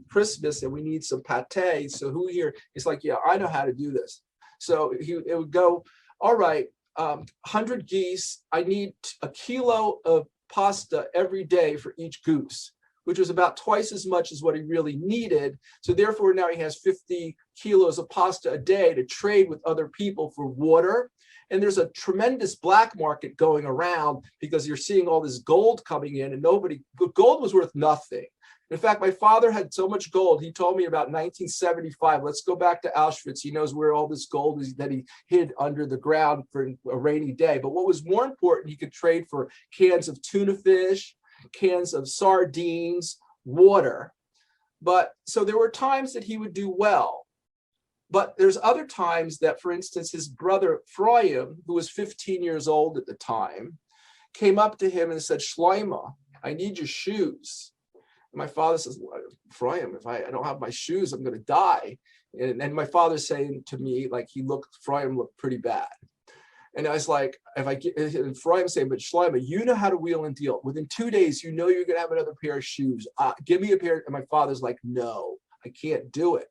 Christmas, and we need some pate. So who here is like, yeah, I know how to do this. So it would go, all right, 100 geese. I need a kilo of pasta every day for each goose, which was about twice as much as what he really needed. So therefore now he has 50 kilos of pasta a day to trade with other people for water. And there's a tremendous black market going around because you're seeing all this gold coming in, and gold was worth nothing. In fact, my father had so much gold. He told me about 1975, let's go back to Auschwitz. He knows where all this gold is that he hid under the ground for a rainy day. But what was more important, he could trade for cans of tuna fish, cans of sardines, water. But so there were times that he would do well. But there's other times that, for instance, his brother Freud, who was 15 years old at the time, came up to him and said, Shlomo, I need your shoes. And my father says, Freud, if I don't have my shoes, I'm going to die. And my father's saying to me, like, Freud looked pretty bad. And I was like, and Freud saying, but Shlomo, you know how to wheel and deal. Within 2 days, you know you're going to have another pair of shoes. Give me a pair. And my father's like, no, I can't do it.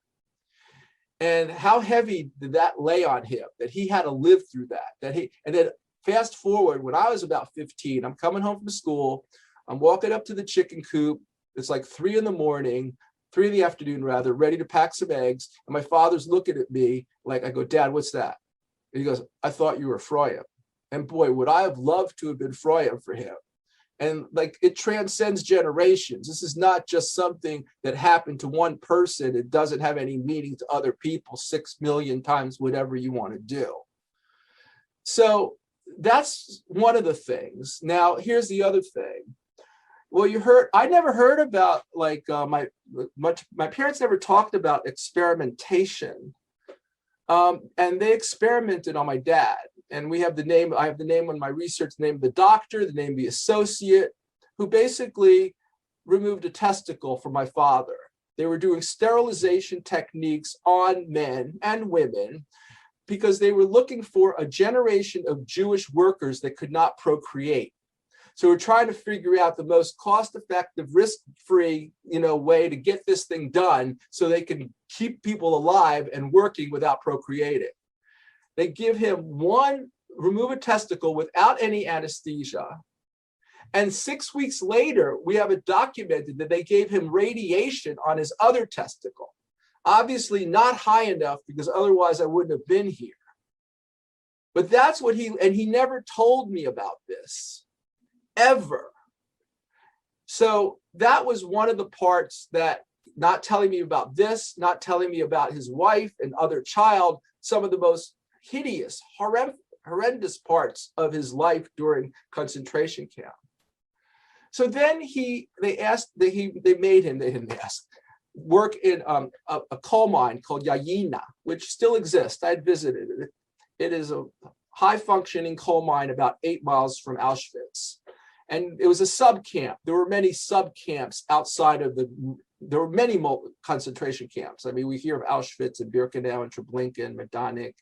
And how heavy did that lay on him, that he had to live through that? And then fast forward, when I was about 15, I'm coming home from school. I'm walking up to the chicken coop. It's like 3 in the afternoon, ready to pack some eggs. And my father's looking at me like, I go, Dad, what's that? And he goes, I thought you were Freud. And boy, would I have loved to have been Freud for him. And like, it transcends generations. This is not just something that happened to one person. It doesn't have any meaning to other people, 6 million times, whatever you want to do. So that's one of the things. Now, here's the other thing. Well, I never heard about, like, my parents never talked about experimentation. And they experimented on my dad. And I have the name on my research, the name of the doctor, the name of the associate, who basically removed a testicle from my father. They were doing sterilization techniques on men and women because they were looking for a generation of Jewish workers that could not procreate. So we're trying to figure out the most cost-effective, risk-free, way to get this thing done so they can keep people alive and working without procreating. They give him remove a testicle without any anesthesia. And 6 weeks later, we have it documented that they gave him radiation on his other testicle. Obviously not high enough because otherwise I wouldn't have been here. But that's what he never told me about this, ever. So that was one of the parts that, not telling me about this, not telling me about his wife and other child, some of the most hideous, horrendous parts of his life during concentration camp. So then they made him work in a coal mine called Yayina, which still exists. I'd visited it. It is a high functioning coal mine about 8 miles from Auschwitz. And it was a sub camp. There were many sub camps outside of there were many concentration camps. I mean, we hear of Auschwitz and Birkenau and Treblinka, Majdanek,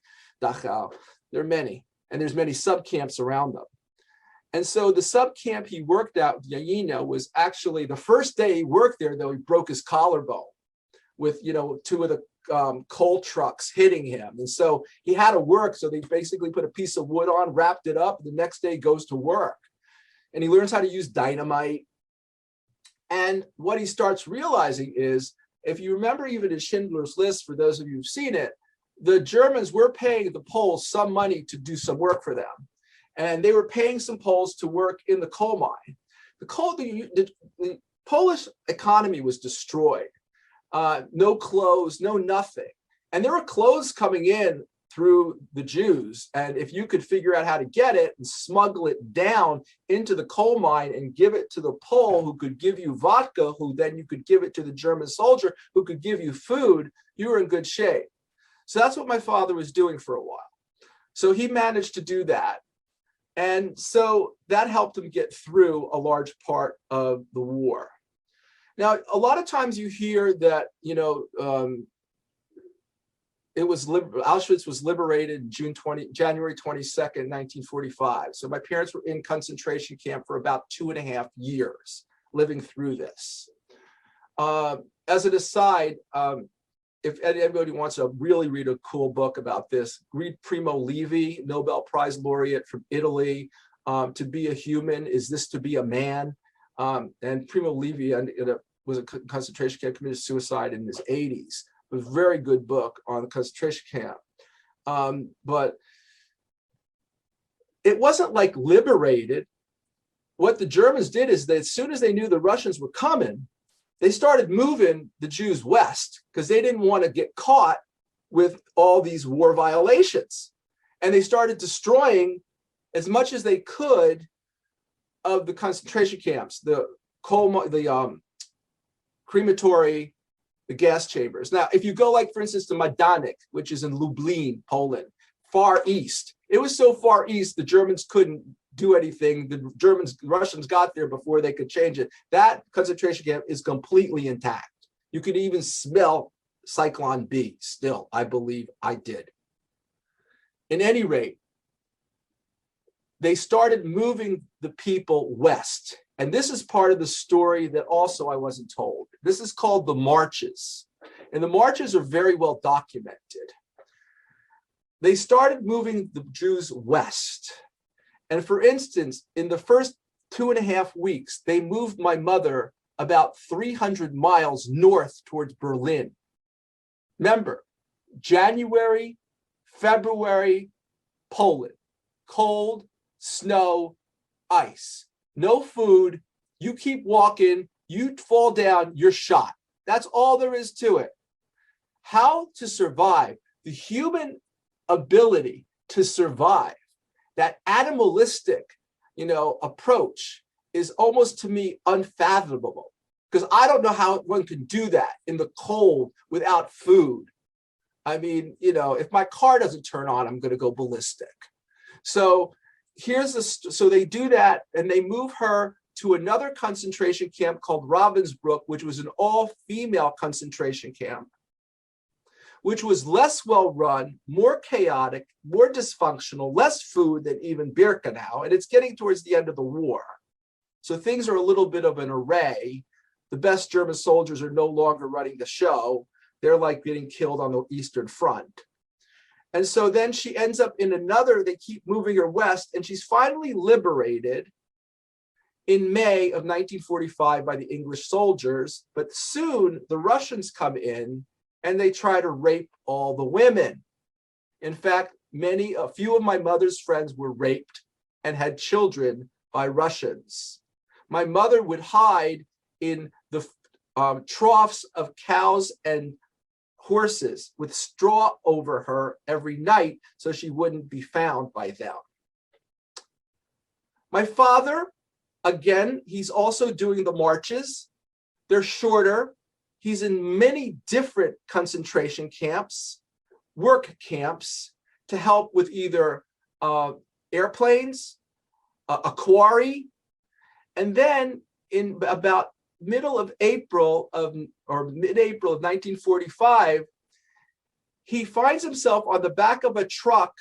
Dachau. There are many, and there's many sub camps around them. And so the sub camp he worked at, Yayina, was actually the first day he worked there, though, he broke his collarbone with, 2 of the coal trucks hitting him. And so he had to work. So they basically put a piece of wood on, wrapped it up. The next day he goes to work and he learns how to use dynamite. And what he starts realizing is, if you remember even in Schindler's List, for those of you who've seen it, the Germans were paying the Poles some money to do some work for them. And they were paying some Poles to work in the coal mine. The Polish economy was destroyed. No clothes, no nothing. And there were clothes coming in through the Jews. And if you could figure out how to get it and smuggle it down into the coal mine and give it to the Pole who could give you vodka, who then you could give it to the German soldier who could give you food, you were in good shape. So that's what my father was doing for a while. So he managed to do that. And so that helped him get through a large part of the war. Now, a lot of times you hear that, Auschwitz was liberated January 22nd, 1945. So my parents were in concentration camp for about 2.5 years, living through this. As an aside, if anybody wants to really read a cool book about this, read Primo Levi, Nobel Prize laureate from Italy. To Be a Human, Is This to Be a Man? And Primo Levi was a concentration camp, committed suicide in his 80s. It was a very good book on the concentration camp. But it wasn't like liberated. What the Germans did is that as soon as they knew the Russians were coming, they started moving the Jews west because they didn't want to get caught with all these war violations. And they started destroying as much as they could of the concentration camps, the crematory, the gas chambers. Now, if you go, like, for instance, to Majdanek, which is in Lublin, Poland, far east, it was so far east, the Germans couldn't do anything. The Russians got there before they could change it. That concentration camp is completely intact. You could even smell Cyclone B still, I believe I did. In any rate, they started moving the people west. And this is part of the story that also I wasn't told. This is called the marches. And the marches are very well documented. They started moving the Jews west. And for instance, in the first 2.5 weeks, they moved my mother about 300 miles north towards Berlin. Remember, January, February, Poland, cold, snow, ice, no food. You keep walking, you fall down, you're shot. That's all there is to it. How to survive, the human ability to survive, that animalistic, approach is almost, to me, unfathomable, because I don't know how one can do that in the cold without food. I mean, if my car doesn't turn on, I'm going to go ballistic. So so they do that, and they move her to another concentration camp called Ravensbrück, which was an all-female concentration camp, which was less well-run, more chaotic, more dysfunctional, less food than even Birkenau, and it's getting towards the end of the war. So things are a little bit of an array. The best German soldiers are no longer running the show. They're like getting killed on the Eastern Front. And so then she ends up in another, they keep moving her west, and she's finally liberated in May of 1945 by the English soldiers. But soon the Russians come in and they try to rape all the women. In fact, a few of my mother's friends were raped and had children by Russians. My mother would hide in the troughs of cows and horses with straw over her every night so she wouldn't be found by them. My father, again, he's also doing the marches. They're shorter. He's in many different concentration camps, work camps, to help with either airplanes, a quarry, and then in about mid-April of 1945, he finds himself on the back of a truck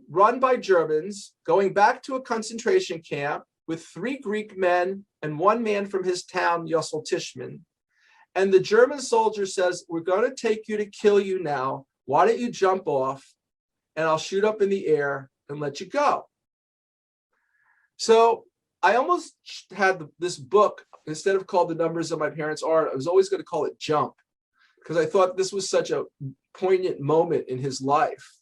run by Germans, going back to a concentration camp with 3 Greek men and 1 man from his town, Yossel Tishman. And the German soldier says, "We're going to take you to kill you now. Why don't you jump off and I'll shoot up in the air and let you go." So I almost had this book, instead of called The Numbers of My Parents' Art, I was always going to call it Jump, because I thought this was such a poignant moment in his life.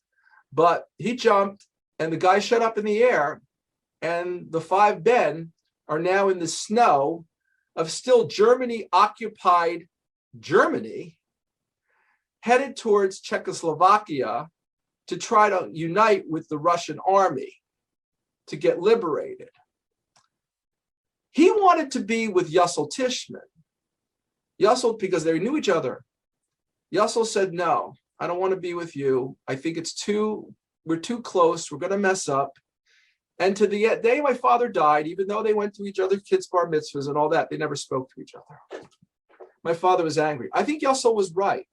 But he jumped and the guy shot up in the air, and the 5 men are now in the snow of still Germany-occupied Germany, headed towards Czechoslovakia to try to unite with the Russian army to get liberated. He wanted to be with Yossel Tishman. Yossel, because they knew each other. Yossel said, "No, I don't want to be with you. I think we're too close. We're going to mess up." And to the day my father died, even though they went to each other's kids' bar mitzvahs and all that, they never spoke to each other. My father was angry. I think Yossel was right.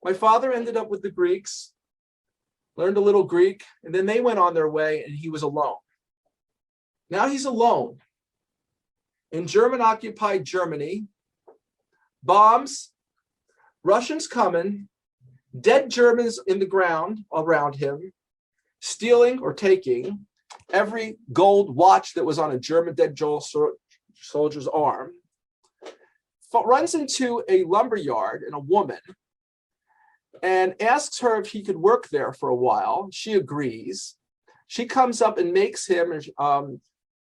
My father ended up with the Greeks, learned a little Greek, and then they went on their way and he was alone. Now he's alone in German-occupied Germany, bombs, Russians coming, dead Germans in the ground around him, stealing or taking every gold watch that was on a German dead soldier's arm, runs into a lumber yard and a woman and asks her if he could work there for a while. She agrees. She comes up and makes him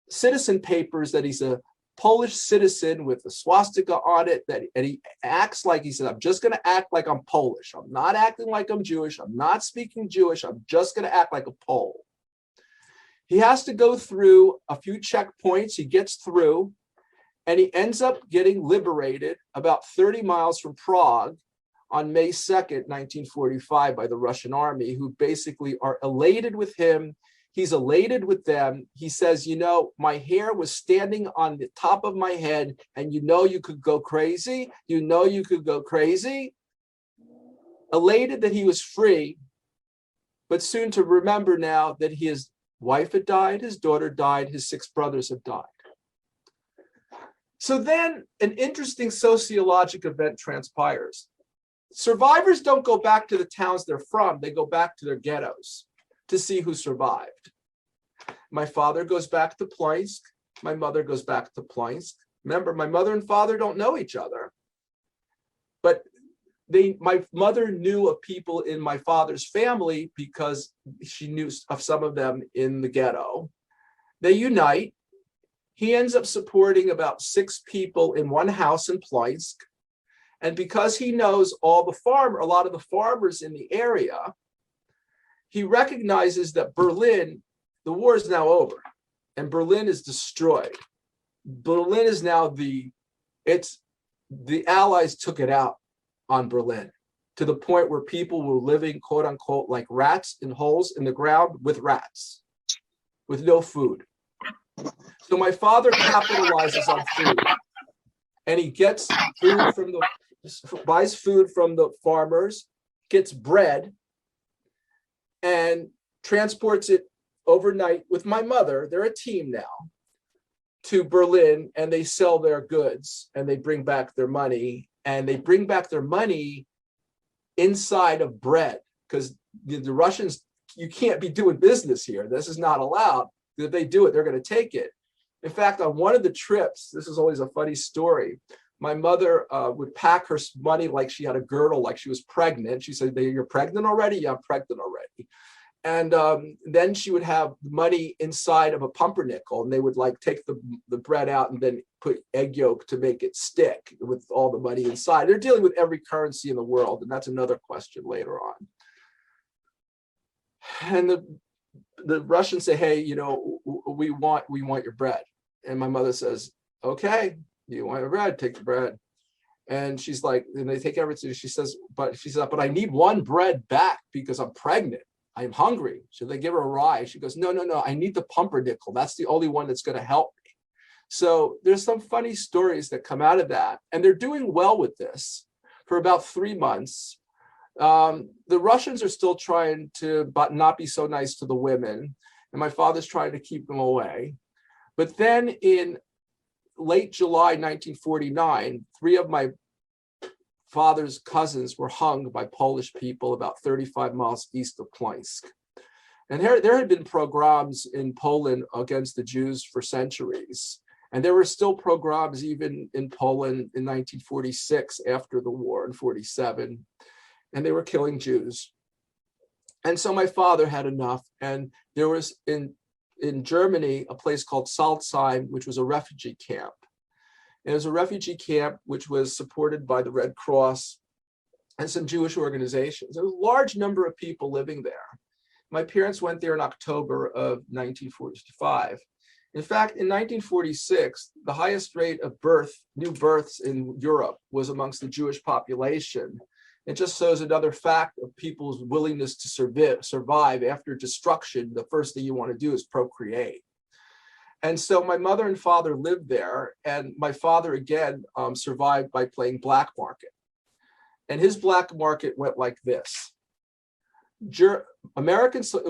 citizen papers that he's a Polish citizen with a swastika on it, and he acts like, he said, "I'm just going to act like I'm Polish. I'm not acting like I'm Jewish. I'm not speaking Jewish. I'm just going to act like a Pole." He has to go through a few checkpoints. He gets through, and he ends up getting liberated about 30 miles from Prague on May 2nd, 1945, by the Russian army, who basically are elated with him. He's elated with them. He says, "You know, my hair was standing on the top of my head, and you know you could go crazy. You know you could go crazy." Elated that he was free, but soon to remember now that his wife had died, his daughter died, his 6 brothers had died. So then an interesting sociologic event transpires. Survivors don't go back to the towns they're from. They go back to their ghettos to see who survived. My father goes back to Ploinsk. My mother goes back to Ploinsk. Remember, my mother and father don't know each other, but my mother knew of people in my father's family because she knew of some of them in the ghetto. They unite. He ends up supporting about 6 people in one house in Ploinsk. And because he knows a lot of the farmers in the area, he recognizes that Berlin, the war is now over, and Berlin is destroyed. Berlin is now the Allies took it out on Berlin to the point where people were living, quote unquote, like rats in holes in the ground with rats, with no food. So my father capitalizes on food, and he gets food from buys food from the farmers, gets bread, and transports it overnight with my mother. They're a team now, to Berlin, and they sell their goods and they bring back their money, and they bring back their money inside of bread, because the Russians, you can't be doing business here. This is not allowed. If they do it, they're going to take it. In fact, on one of the trips, this is always a funny story, my mother would pack her money like she had a girdle, like she was pregnant. She said, "You're pregnant already?" "Yeah, I'm pregnant already." And then she would have money inside of a pumpernickel, and they would like take the bread out and then put egg yolk to make it stick with all the money inside. They're dealing with every currency in the world, and that's another question later on. And the Russians say, "Hey, we want your bread." And my mother says, "Okay, you want your bread? Take the bread." And she's like, and they take everything. She says, but I need one bread back because I'm pregnant. I'm hungry. So they give her a rye. She goes, no, I need the pumpernickel. That's the only one that's going to help me. So there's some funny stories that come out of that. And they're doing well with this for about 3 months. The Russians are still trying to not be so nice to the women. And my father's trying to keep them away. But then in late July 1949, 3 of my father's cousins were hung by Polish people about 35 miles east of Plońsk. And there had been pogroms in Poland against the Jews for centuries. And there were still pogroms even in Poland in 1946 after the war in 47. And they were killing Jews. And so my father had enough. And there was in Germany a place called Salzheim, which was a refugee camp. It was a refugee camp which was supported by the Red Cross and some Jewish organizations. There was a large number of people living there. My parents went there in October of 1945. In fact, in 1946, the highest rate of new births in Europe was amongst the Jewish population. It just shows another fact of people's willingness to survive after destruction. The first thing you want to do is procreate. And so my mother and father lived there, and my father again survived by playing black market. And his black market went like this. It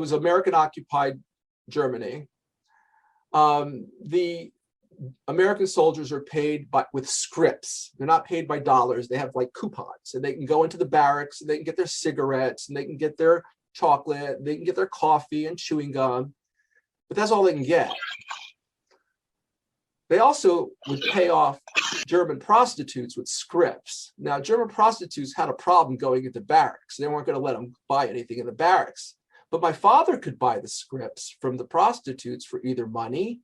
was American occupied Germany. The American soldiers are paid with scripts. They're not paid by dollars. They have like coupons, and they can go into the barracks and they can get their cigarettes and they can get their chocolate, they can get their coffee and chewing gum, but that's all they can get. They also would pay off German prostitutes with scripts. Now, German prostitutes had a problem going into barracks. They weren't going to let them buy anything in the barracks. But my father could buy the scripts from the prostitutes for either money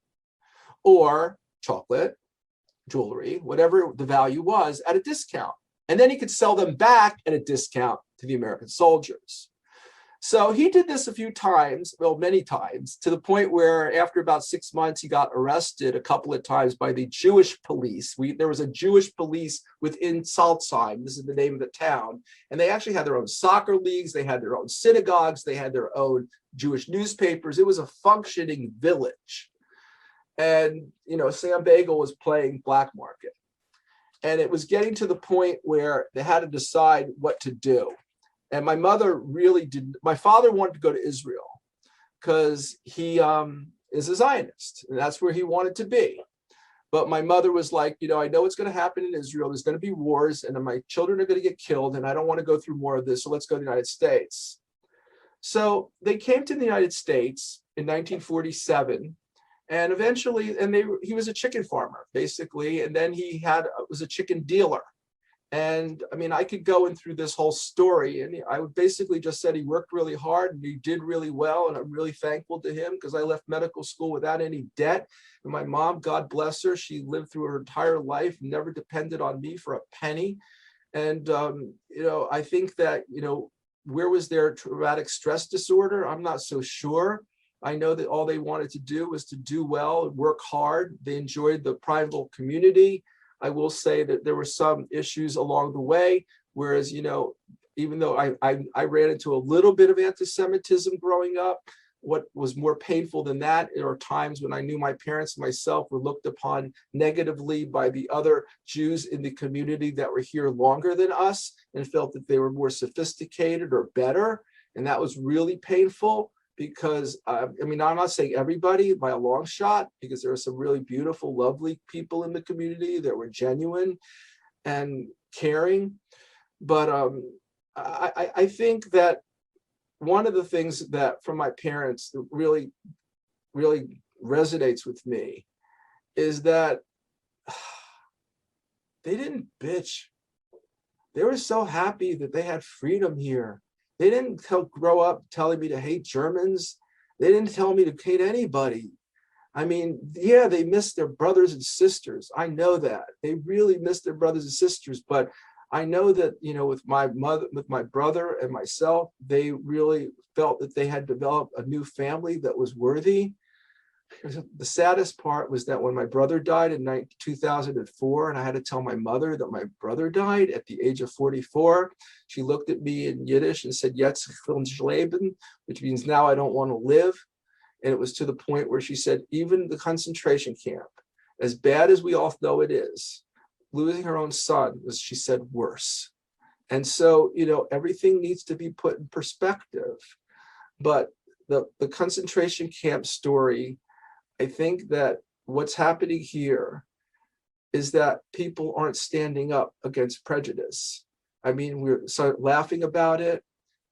or chocolate, jewelry, whatever the value was, at a discount. And then he could sell them back at a discount to the American soldiers. So he did this a few times, well, many times, to the point where after about 6 months, he got arrested a couple of times by the Jewish police. There was a Jewish police within Salzheim. This is the name of the town. And they actually had their own soccer leagues. They had their own synagogues. They had their own Jewish newspapers. It was a functioning village. And, Sam Bagel was playing black market. And it was getting to the point where they had to decide what to do. And my mother really didn't. My father wanted to go to Israel because he is a Zionist, and that's where he wanted to be. But my mother was like, I know what's going to happen in Israel. There's going to be wars, and my children are going to get killed, and I don't want to go through more of this. So let's go to the United States. So they came to the United States in 1947, and eventually, he was a chicken farmer basically, and then he was a chicken dealer. And I could go in through this whole story, and I would basically just said he worked really hard and he did really well. And I'm really thankful to him because I left medical school without any debt. And my mom, God bless her, she lived through her entire life, never depended on me for a penny. And, I think that, where was their traumatic stress disorder? I'm not so sure. I know that all they wanted to do was to do well, work hard. They enjoyed the primal community. I will say that there were some issues along the way, whereas, even though I ran into a little bit of anti-Semitism growing up, what was more painful than that are times when I knew my parents and myself were looked upon negatively by the other Jews in the community that were here longer than us and felt that they were more sophisticated or better. And that was really painful because, I mean, I'm not saying everybody by a long shot, because there are some really beautiful, lovely people in the community that were genuine and caring. But I think that one of the things that from my parents that really resonates with me is that they didn't bitch. They were so happy that they had freedom here. They didn't grow up telling me to hate Germans. They didn't tell me to hate anybody. I mean, yeah, they missed their brothers and sisters. I know that. They really missed their brothers and sisters, but I know that, you know, with my mother, with my brother and myself, they really felt that they had developed a new family that was worthy. The saddest part was that when my brother died in 2004, and I had to tell my mother that my brother died at the age of 44, she looked at me in Yiddish and said, "Jetzt will ich leben," which means now I don't want to live. And it was to the point where she said, even the concentration camp, as bad as we all know it is, losing her own son was, she said, worse. And so, you know, everything needs to be put in perspective. But the concentration camp story, I think that what's happening here is that people aren't standing up against prejudice. I mean, we're sort of laughing about it,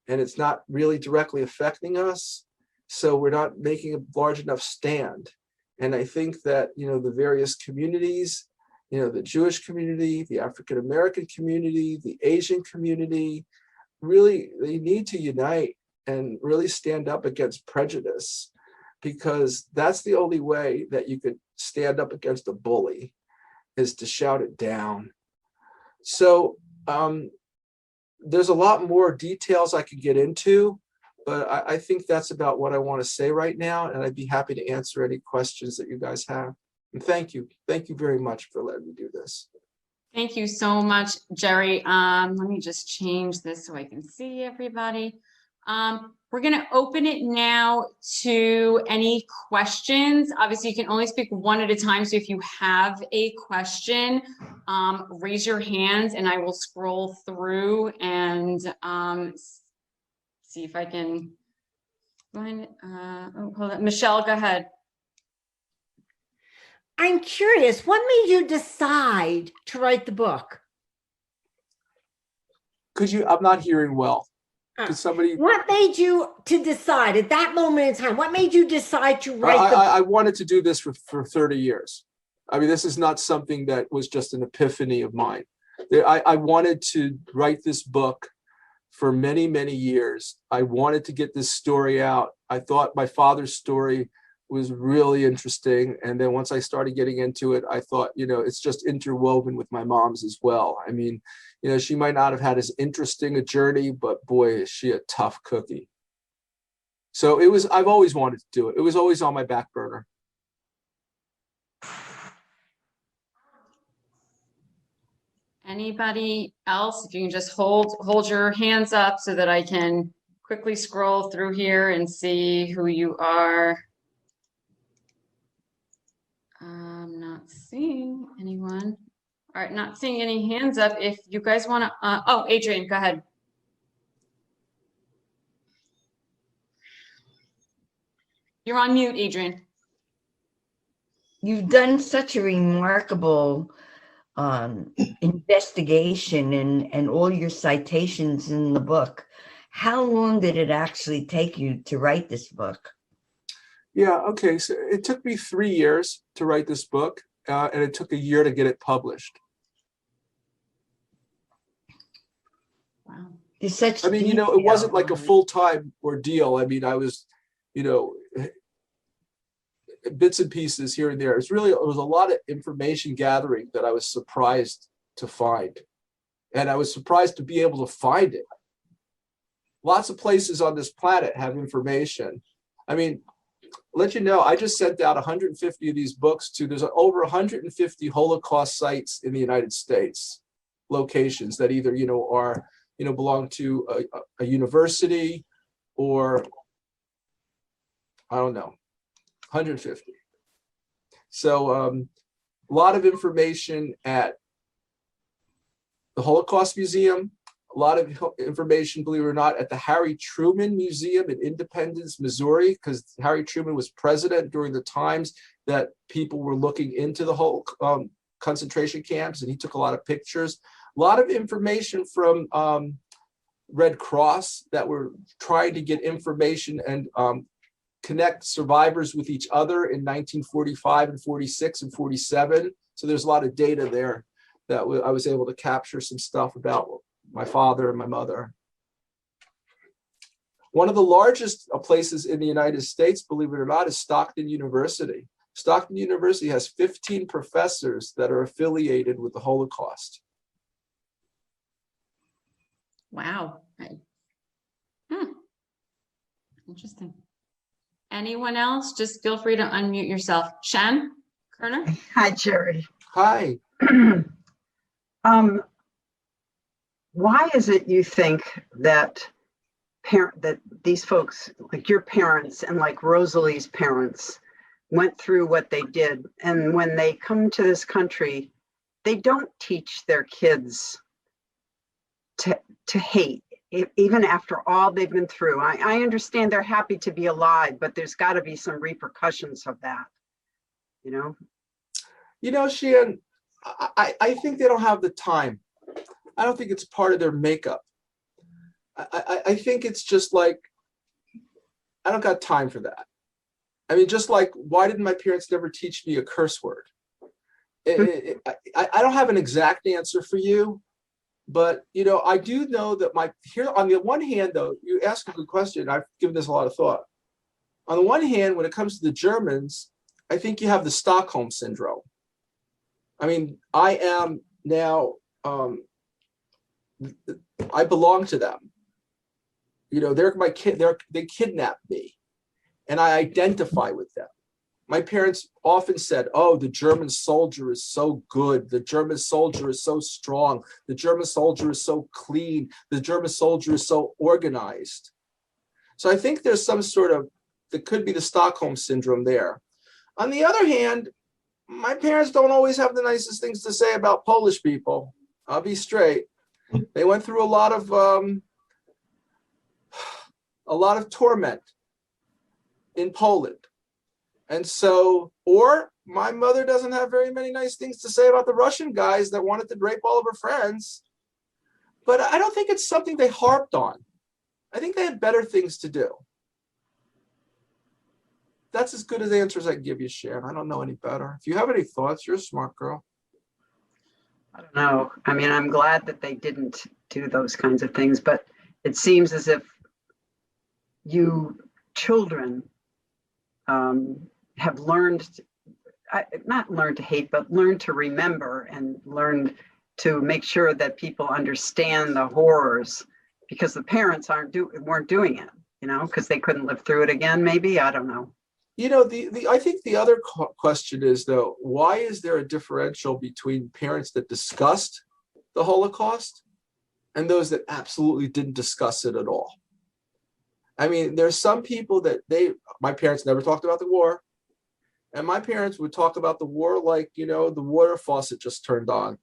and it's not really directly affecting us. So we're not making a large enough stand. And I think that, you know, the various communities, you know, the Jewish community, the African-American community, the Asian community, really, they need to unite and really stand up against prejudice, because that's the only way that you could stand up against a bully, is to shout it down. So there's a lot more details I could get into, but I think that's about what I want to say right now. And I'd be happy to answer any questions that you guys have. And thank you. Thank you very much for letting me do this. Thank you so much, Jerry. Let me just change this so I can see everybody. We're going to open it now to any questions. Obviously, you can only speak one at a time. So if you have a question, raise your hands and I will scroll through and see if I can find it. Oh, hold on. Michelle, go ahead. I'm curious, what made you decide to write the book? Could you, I'm not hearing well. Could somebody? What made you to decide at that moment in time? What made you decide to write the book? I wanted to do this for 30 years. I mean, this is not something that was just an epiphany of mine. I wanted to write this book for many, many years. I wanted to get this story out. I thought my father's story was really interesting. And then once I started getting into it, I thought, you know, it's just interwoven with my mom's as well. I mean, you know, she might not have had as interesting a journey, but boy, is she a tough cookie. So it was, I've always wanted to do it. It was always on my back burner. Anybody else? If you can just hold your hands up so that I can quickly scroll through here and see who you are. I'm not seeing anyone. All right, not seeing any hands up. If you guys want to, oh, Adrian, go ahead. You're on mute, Adrian. You've done such a remarkable investigation and all your citations in the book. How long did it actually take you to write this book? Yeah, okay. So it took me 3 years to write this book, and it took a year to get it published. Wow. It's such I mean, you know, it wasn't like a full-time ordeal. I mean, I was, you know, bits and pieces here and there. It was a lot of information gathering that I was surprised to find. And I was surprised to be able to find it. Lots of places on this planet have information. I mean, let you know, I just sent out 150 of these books to, there's over 150 Holocaust sites in the United States, locations that either, you know, are, you know, belong to a university or I don't know, 150. So a lot of information at the Holocaust Museum, a lot of information, believe it or not, at the Harry Truman Museum in Independence, Missouri, because Harry Truman was president during the times that people were looking into the whole concentration camps, and he took a lot of pictures. A lot of information from Red Cross that were trying to get information and connect survivors with each other in 1945 and 46 and 47. So there's a lot of data there that I was able to capture some stuff about my father and my mother. One of the largest places in the United States, believe it or not, is Stockton University. Stockton University has 15 professors that are affiliated with the Holocaust. Wow. Interesting. Anyone else? Just feel free to unmute yourself. Shan Kerner? Hi, Jerry. Hi. Why is it you think that these folks, like your parents and like Rosalie's parents, went through what they did, and when they come to this country, they don't teach their kids to hate, even after all they've been through? I understand they're happy to be alive, but there's got to be some repercussions of that, you know? You know, Shan, I think they don't have the time. I don't think it's part of their makeup. I think it's just like, I don't got time for that. I mean, just like, why didn't my parents never teach me a curse word? I don't have an exact answer for you, but, you know, I do know that here on the one hand, though, you ask a good question. I've given this a lot of thought. On the one hand, when it comes to the Germans, I think you have the Stockholm syndrome. I mean, I am now, I belong to them. You know, they're my kid. They kidnapped me, and I identify with them. My parents often said, "Oh, the German soldier is so good. The German soldier is so strong. The German soldier is so clean. The German soldier is so organized." So I think there's some sort of, there could be the Stockholm syndrome there. On the other hand, my parents don't always have the nicest things to say about Polish people. I'll be straight. They went through a lot of torment in Poland. And so, or my mother doesn't have very many nice things to say about the Russian guys that wanted to rape all of her friends. But I don't think it's something they harped on. I think they had better things to do. That's as good as answers I can give you, Sharon. I don't know any better. If you have any thoughts, you're a smart girl. I don't know. I mean, I'm glad that they didn't do those kinds of things, but it seems as if you children have learned, not learned to hate, but learned to remember and learned to make sure that people understand the horrors, because the parents weren't doing it, you know, because they couldn't live through it again, maybe. I don't know. You know, I think the other question is, though, why is there a differential between parents that discussed the Holocaust and those that absolutely didn't discuss it at all? I mean, there's some people that my parents never talked about the war, and my parents would talk about the war like, you know, the water faucet just turned on,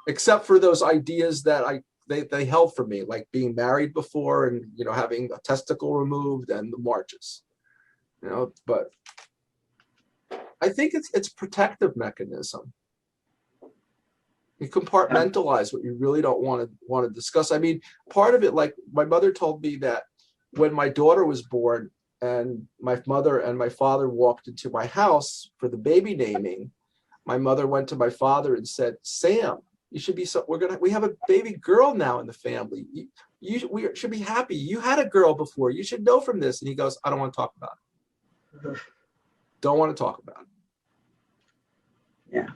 except for those ideas that they held for me, like being married before and, you know, having a testicle removed and the marches. You know, but I think it's protective mechanism. You compartmentalize what you really don't want to discuss. I mean, part of it, like my mother told me that when my daughter was born and my mother and my father walked into my house for the baby naming, my mother went to my father and said, "Sam, you should be we have a baby girl now in the family. We should be happy. You had a girl before. You should know from this." And he goes, "I don't want to talk about it. Don't want to talk about it." Yeah.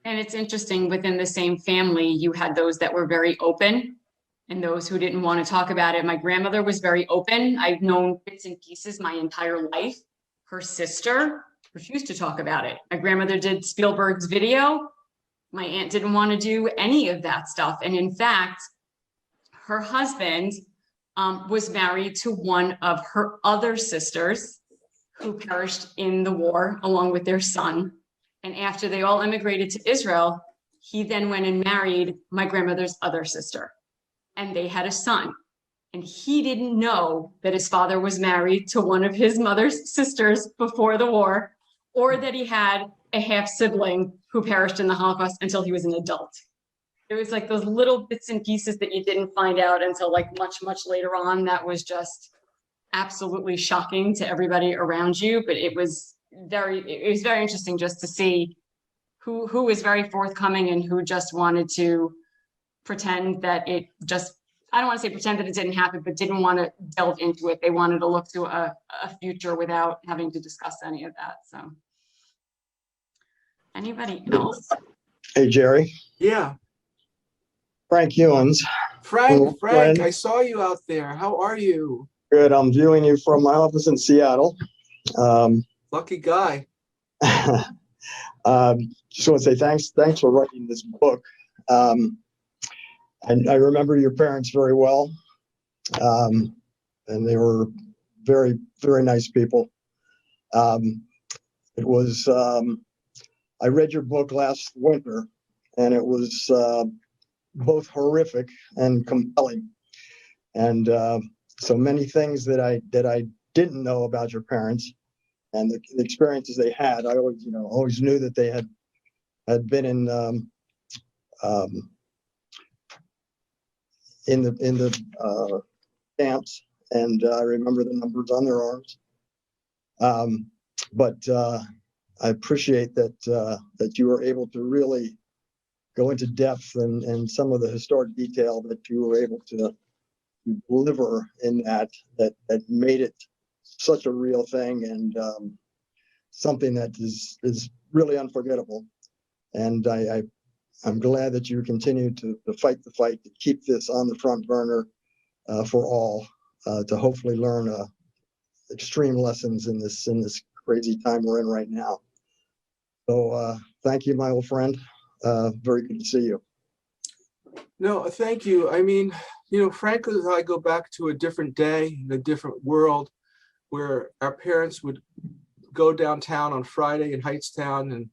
And it's interesting, within the same family, you had those that were very open and those who didn't want to talk about it. My grandmother was very open. I've known bits and pieces my entire life. Her sister refused to talk about it. My grandmother did Spielberg's video. My aunt didn't want to do any of that stuff. And in fact, her husband was married to one of her other sisters who perished in the war along with their son. And after they all immigrated to Israel, he then went and married my grandmother's other sister. And they had a son. And he didn't know that his father was married to one of his mother's sisters before the war, or that he had a half sibling who perished in the Holocaust until he was an adult. It was like those little bits and pieces that you didn't find out until like much, much later on. That was just absolutely shocking to everybody around you. But it was very interesting just to see who was very forthcoming and who just wanted to pretend that it just, I don't want to say pretend that it didn't happen, but didn't want to delve into it. They wanted to look to a future without having to discuss any of that. So anybody else? Hey, Jerry. Yeah. Frank Ewens. Frank, Friend. I saw you out there. How are you? Good. I'm viewing you from my office in Seattle. Lucky guy. Just want to say thanks for writing this book. And I remember your parents very well. And they were very, very nice people. It was, I read your book last winter, and it was both horrific and compelling. And so many things that I didn't know about your parents and the experiences they had. I always knew that they had been in the camps, and I remember the numbers on their arms. But I appreciate that you were able to really go into depth and some of the historic detail that you were able to deliver in that made it such a real thing, and something that is really unforgettable. And I'm glad that you continue to fight the fight to keep this on the front burner for all, to hopefully learn extreme lessons in this crazy time we're in right now. So thank you, my old friend. Very good to see you. No, thank you. I mean, frankly, I go back to a different day, in a different world, where our parents would go downtown on Friday in Heightstown, and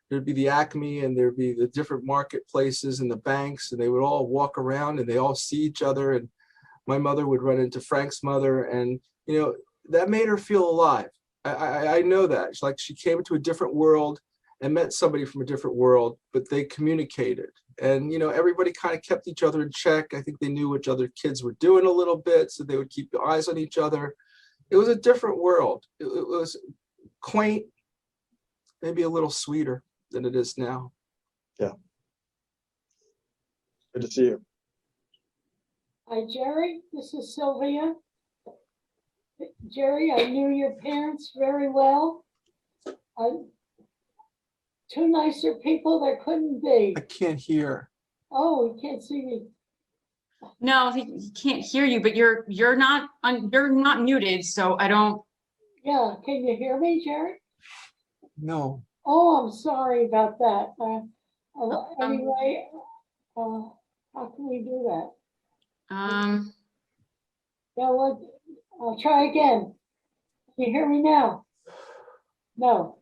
there'd be the Acme, and there'd be the different marketplaces and the banks, and they would all walk around and they all see each other. And my mother would run into Frank's mother, and that made her feel alive. I know that. It's like she came into a different world and met somebody from a different world, but they communicated. And, everybody kind of kept each other in check. I think they knew what other kids were doing a little bit, so they would keep their eyes on each other. It was a different world. It was quaint, maybe a little sweeter than it is now. Yeah. Good to see you. Hi, Jerry. This is Sylvia. Jerry, I knew your parents very well. Two nicer people there couldn't be. I can't hear. Oh, he can't see me. No, he can't hear you, but you're not muted, so I don't. Yeah, can you hear me, Jerry? No. Oh, I'm sorry about that. Anyway, how can we do that? Yeah, what? I'll try again. Can you hear me now? No.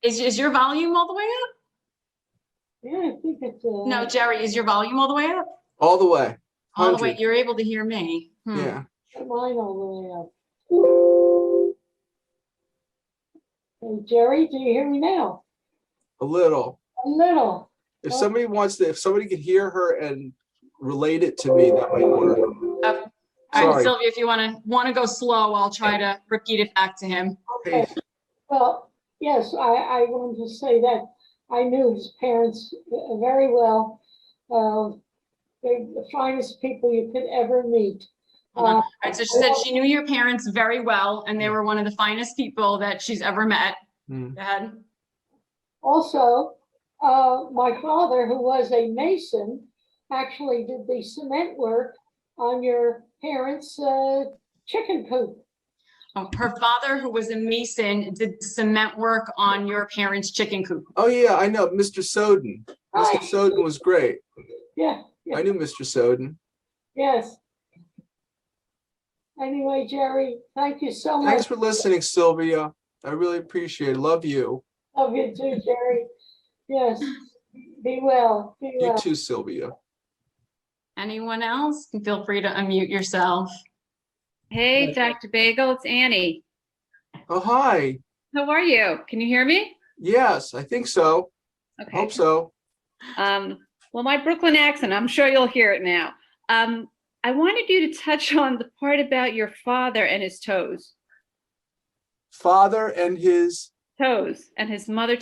Is your volume all the way up? Yeah, I think it's. No, Jerry, is your volume all the way up? All the way. 100. All the way. You're able to hear me. Yeah. Mine all the way up. Hey, Jerry, do you hear me now? A little. A little. If somebody could hear her and relate it to me, that might work. All right, Sylvia, if you want to go slow, I'll try to repeat it back to him. Okay. Well, yes, I wanted to say that I knew his parents very well. They're the finest people you could ever meet. All right, so she said she knew your parents very well, and they were one of the finest people that she's ever met. Go ahead. Also, my father, who was a mason, actually did the cement work on your parents' chicken coop. Oh, her father, who was a mason, did cement work on your parents' chicken coop. Oh yeah, I know, Mr. Soden. Mr. Soden was great. Yeah, I knew Mr. Soden. Yes. Anyway, Jerry, thank you so much. Thanks for listening, Sylvia. I really appreciate it. Love you. Love you too, Jerry. Yes. Be well. Be You well. too, Sylvia. Anyone else? Feel free to unmute yourself. Hey, Dr. Bagel, it's Annie. Oh, hi. How are you? Can you hear me? Yes, I think so. Okay. Hope so. Well, my Brooklyn accent, I'm sure you'll hear it now. I wanted you to touch on the part about your father and his toes. Father and his Toes, and his mother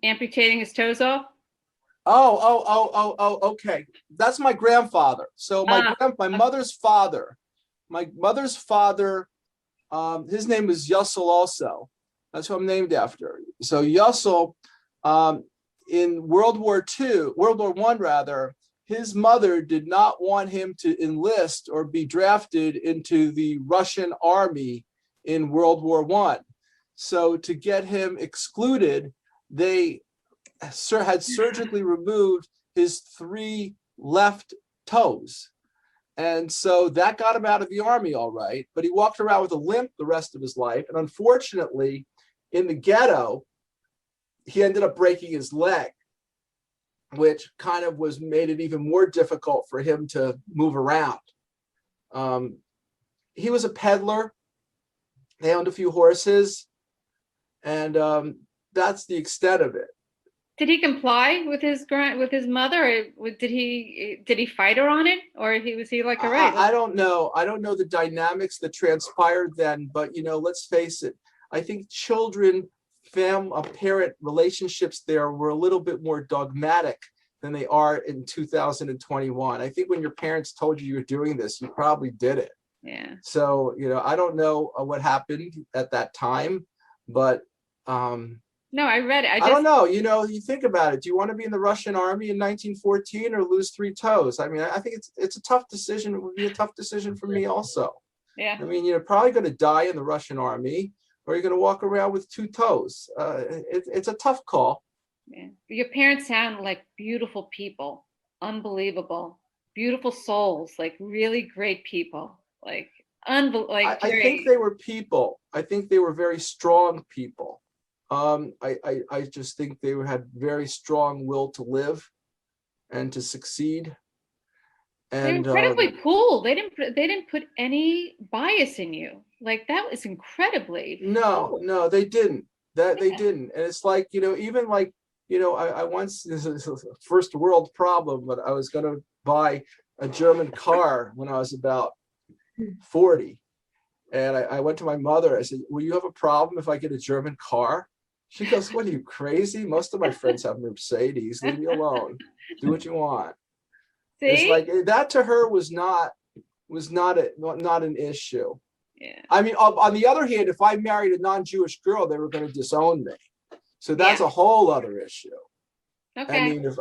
amputating his toes off? Okay. That's my grandfather. So my mother's father, his name was Yussel also. That's who I'm named after. So Yussel, in World War I rather, his mother did not want him to enlist or be drafted into the Russian army in World War I. So to get him excluded, they had surgically removed his 3 left toes. And so that got him out of the army all right, but he walked around with a limp the rest of his life. And unfortunately, in the ghetto, he ended up breaking his leg, which kind of made it even more difficult for him to move around. He was a peddler. They owned a few horses, and that's the extent of it. Did he comply with his mother? Or did he fight her on it, or was he like, all right? I don't know. I don't know the dynamics that transpired then, but let's face it. I think parent relationships there were a little bit more dogmatic than they are in 2021. I think when your parents told you were doing this, you probably did it. Yeah. So I don't know what happened at that time, but no, I read it. I don't know. You think about it. Do you want to be in the Russian army in 1914 or lose 3 toes? I mean, I think it's a tough decision. It would be a tough decision for me also. Yeah. I mean, you're probably going to die in the Russian army, or you're going to walk around with 2 toes. It's a tough call. Yeah. Your parents sound like beautiful people, unbelievable, beautiful souls, like really great people, I think they were people. I think they were very strong people. I just think they had very strong will to live and to succeed. And they're incredibly cool. They didn't put any bias in you. Like, that was incredibly cool. No, they didn't. They didn't. And it's like, even like, I once, this is a first world problem, but I was going to buy a German car when I was about 40. And I went to my mother. I said, will you have a problem if I get a German car? She goes, what are you, crazy? Most of my friends have Mercedes. Leave me alone. Do what you want. See? It's like that to her was not an issue. Yeah. I mean, on the other hand, if I married a non-Jewish girl, they were going to disown me. So that's a whole other issue. Okay. I mean, if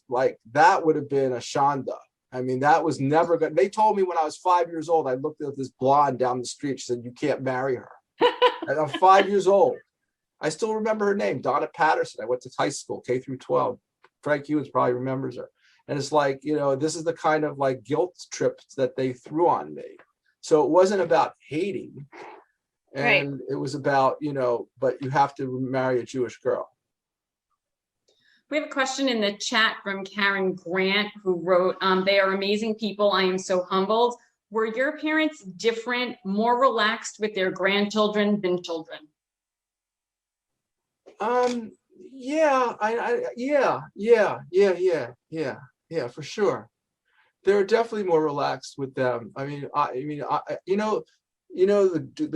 like that would have been a shanda. I mean, that was never good. They told me when I was 5 years old, I looked at this blonde down the street. She said, you can't marry her. And I'm 5 years old. I still remember her name, Donna Patterson. I went to high school, K through 12. Frank Hewins probably remembers her. And it's like, this is the kind of like guilt trip that they threw on me. So it wasn't about hating. And It was about, but you have to marry a Jewish girl. We have a question in the chat from Karen Grant, who wrote, they are amazing people. I am so humbled. Were your parents different, more relaxed with their grandchildren than children? Yeah, for sure. They're definitely more relaxed with them. The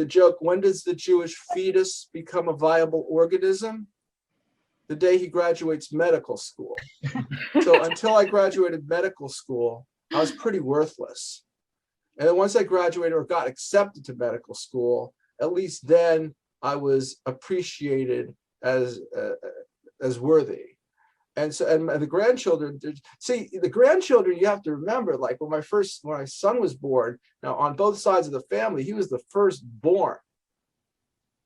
joke, when does the Jewish fetus become a viable organism? The day he graduates medical school. So until I graduated medical school, I was pretty worthless. And then once I graduated or got accepted to medical school, at least then I was appreciated as worthy. And so, and the grandchildren, you have to remember, like when my son was born, now on both sides of the family, he was the firstborn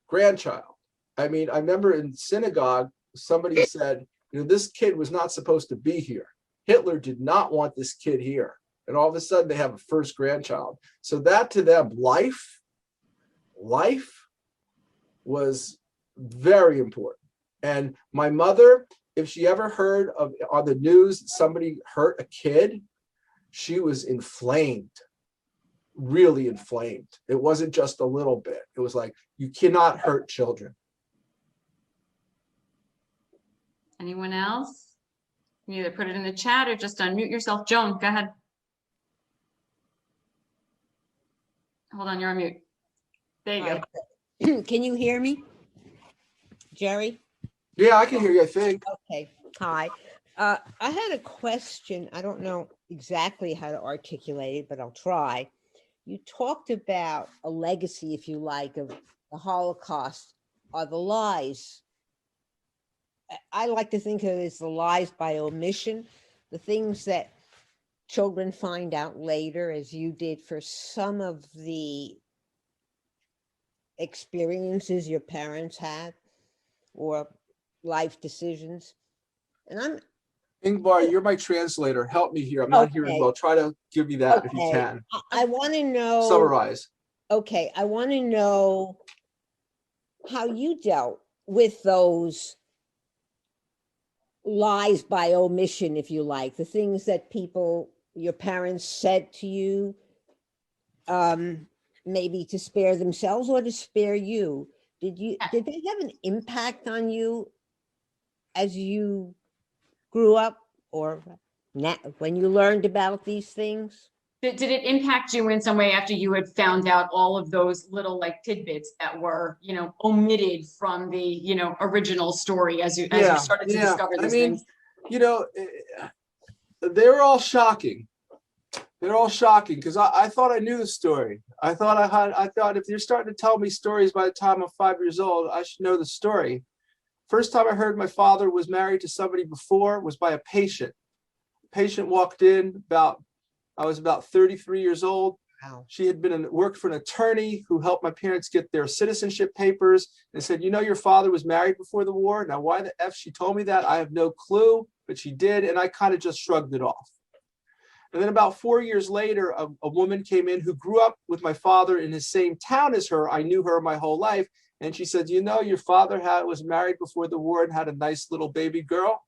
grandchild. I mean, I remember in synagogue, somebody said, this kid was not supposed to be here. Hitler did not want this kid here. And all of a sudden they have a first grandchild. So that to them, life was very important. And my mother, if she ever heard of on the news somebody hurt a kid, she was inflamed, really inflamed. It wasn't just a little bit. It was like, you cannot hurt children. Anyone else? You can either put it in the chat or just unmute yourself. Joan, go ahead. Hold on, you're on mute. There you go. Can you hear me, Jerry? Yeah, I can hear you, I think. Okay, hi. I had a question. I don't know exactly how to articulate it, but I'll try. You talked about a legacy, if you like, of the Holocaust, or the lies. I like to think of it as the lies by omission, the things that children find out later, as you did for some of the experiences your parents had, or life decisions. And I'm Ingvar, you're my translator. Help me here. I'm not hearing well. Try to give me that if you can. I want to know. Summarize. Okay, I want to know how you dealt with those lies by omission, if you like, the things that people, your parents said to you, maybe to spare themselves or to spare you. Did they have an impact on you as you grew up, or when you learned about these things? Did it impact you in some way after you had found out all of those little like tidbits that were, omitted from the, original story as you started to discover these things? They were all shocking. They're all shocking because I thought I knew the story. I thought if you're starting to tell me stories by the time I'm 5 years old, I should know the story. First time I heard my father was married to somebody before was by a patient. The patient walked in I was about 33 years old. Wow. She had worked for an attorney who helped my parents get their citizenship papers and said, your father was married before the war. Now, why the F she told me that, I have no clue, but she did. And I kind of just shrugged it off. And then about 4 years later, a woman came in who grew up with my father in the same town as her. I knew her my whole life. And she said, your father was married before the war and had a nice little baby girl.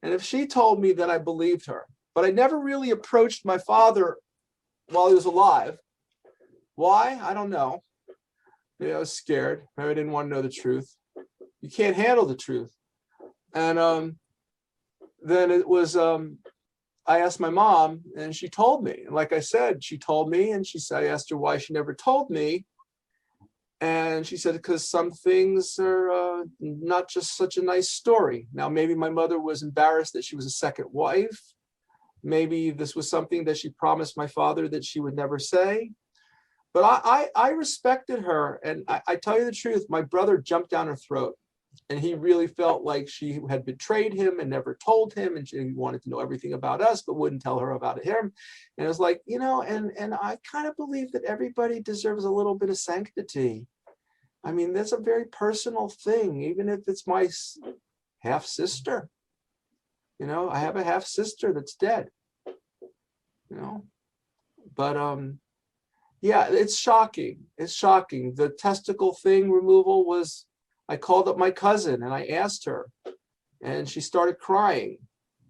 And if she told me that, I believed her. But I never really approached my father while he was alive. Why? I don't know. Maybe I was scared. Maybe I didn't want to know the truth. You can't handle the truth. And then it was, I asked my mom and she told me. And like I said, she told me, and I asked her why she never told me. And she said, because some things are not just such a nice story. Now, maybe my mother was embarrassed that she was a second wife. Maybe this was something that she promised my father that she would never say. But I respected her. And I tell you the truth, my brother jumped down her throat. And he really felt like she had betrayed him and never told him. And she wanted to know everything about us, but wouldn't tell her about him. And it was like, and I kind of believe that everybody deserves a little bit of sanctity. I mean, that's a very personal thing, even if it's my half sister. I have a half sister that's dead. But it's shocking. It's shocking. The testicle thing removal was, I called up my cousin and I asked her, and she started crying.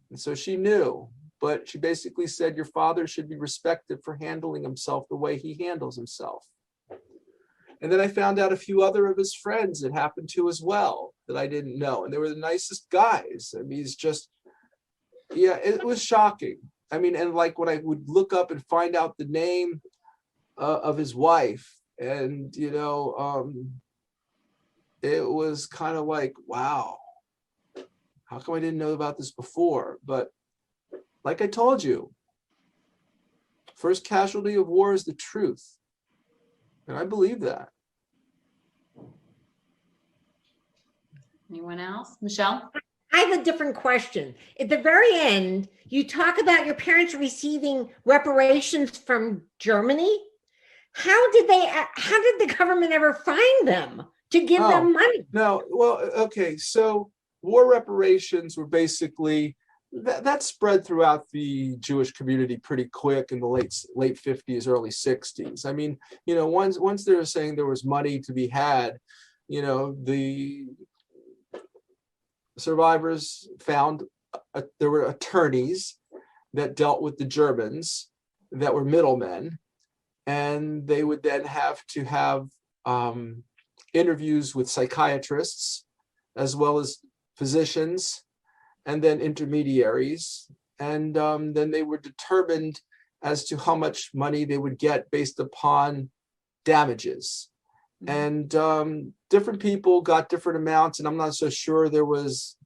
And so she knew, but she basically said, your father should be respected for handling himself the way he handles himself. And then I found out a few other of his friends it happened to as well that I didn't know. And they were the nicest guys. I mean, it was shocking. I mean, and like when I would look up and find out the name of his wife, and, it was kind of like, wow, how come I didn't know about this before? But like I told you, first casualty of war is the truth. And I believe that. Anyone else? Michelle? I have a different question. At the very end, you talk about your parents receiving reparations from Germany. How did the government ever find them to give them money? No, well, okay. So war reparations were basically that spread throughout the Jewish community pretty quick in the late 50s, early 60s. I mean, once they were saying there was money to be had, the survivors found there were attorneys that dealt with the Germans that were middlemen, and they would then have to have interviews with psychiatrists as well as physicians, and then intermediaries, and then they were determined as to how much money they would get based upon damages. And different people got different amounts, and I'm not so sure there was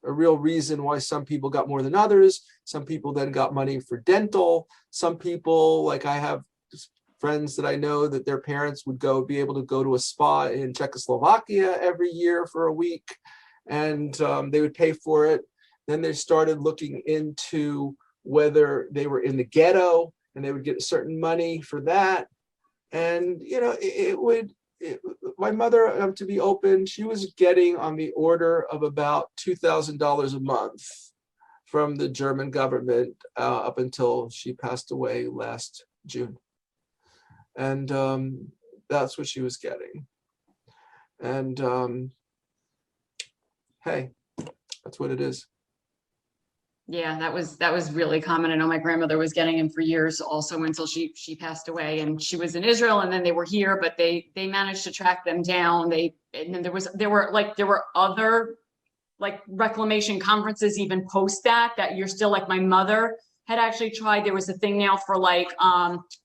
a real reason why some people got more than others. Some people then got money for dental. Some people, like I have friends that I know, that their parents would be able to go to a spa in Czechoslovakia every year for a week, and they would pay for it. Then they started looking into whether they were in the ghetto, and they would get certain money for that. And my mother, to be open, she was getting on the order of about $2,000 a month from the German government up until she passed away last June. And that's what she was getting. And hey, that's what it is. Yeah, that was really common. I know my grandmother was getting him for years also until she passed away, and she was in Israel, and then they were here, but they managed to track them down. And then there were other like reclamation conferences even post that you're still, like my mother had actually tried. There was a thing now for like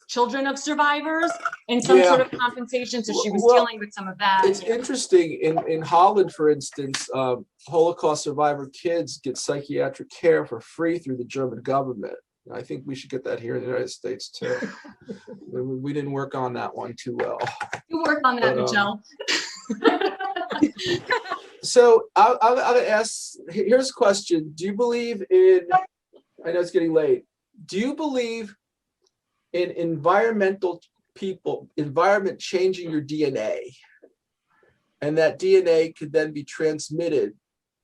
children of survivors and some sort of compensation. So she was dealing with some of that. It's interesting in Holland, for instance, Holocaust survivor kids get psychiatric care for free through the German government. I think we should get that here in the United States too. We didn't work on that one too well. You work on that, Michelle. So I'll ask, here's a question. Do you believe in, I know it's getting late, do you believe in environment changing your DNA, and that DNA could then be transmitted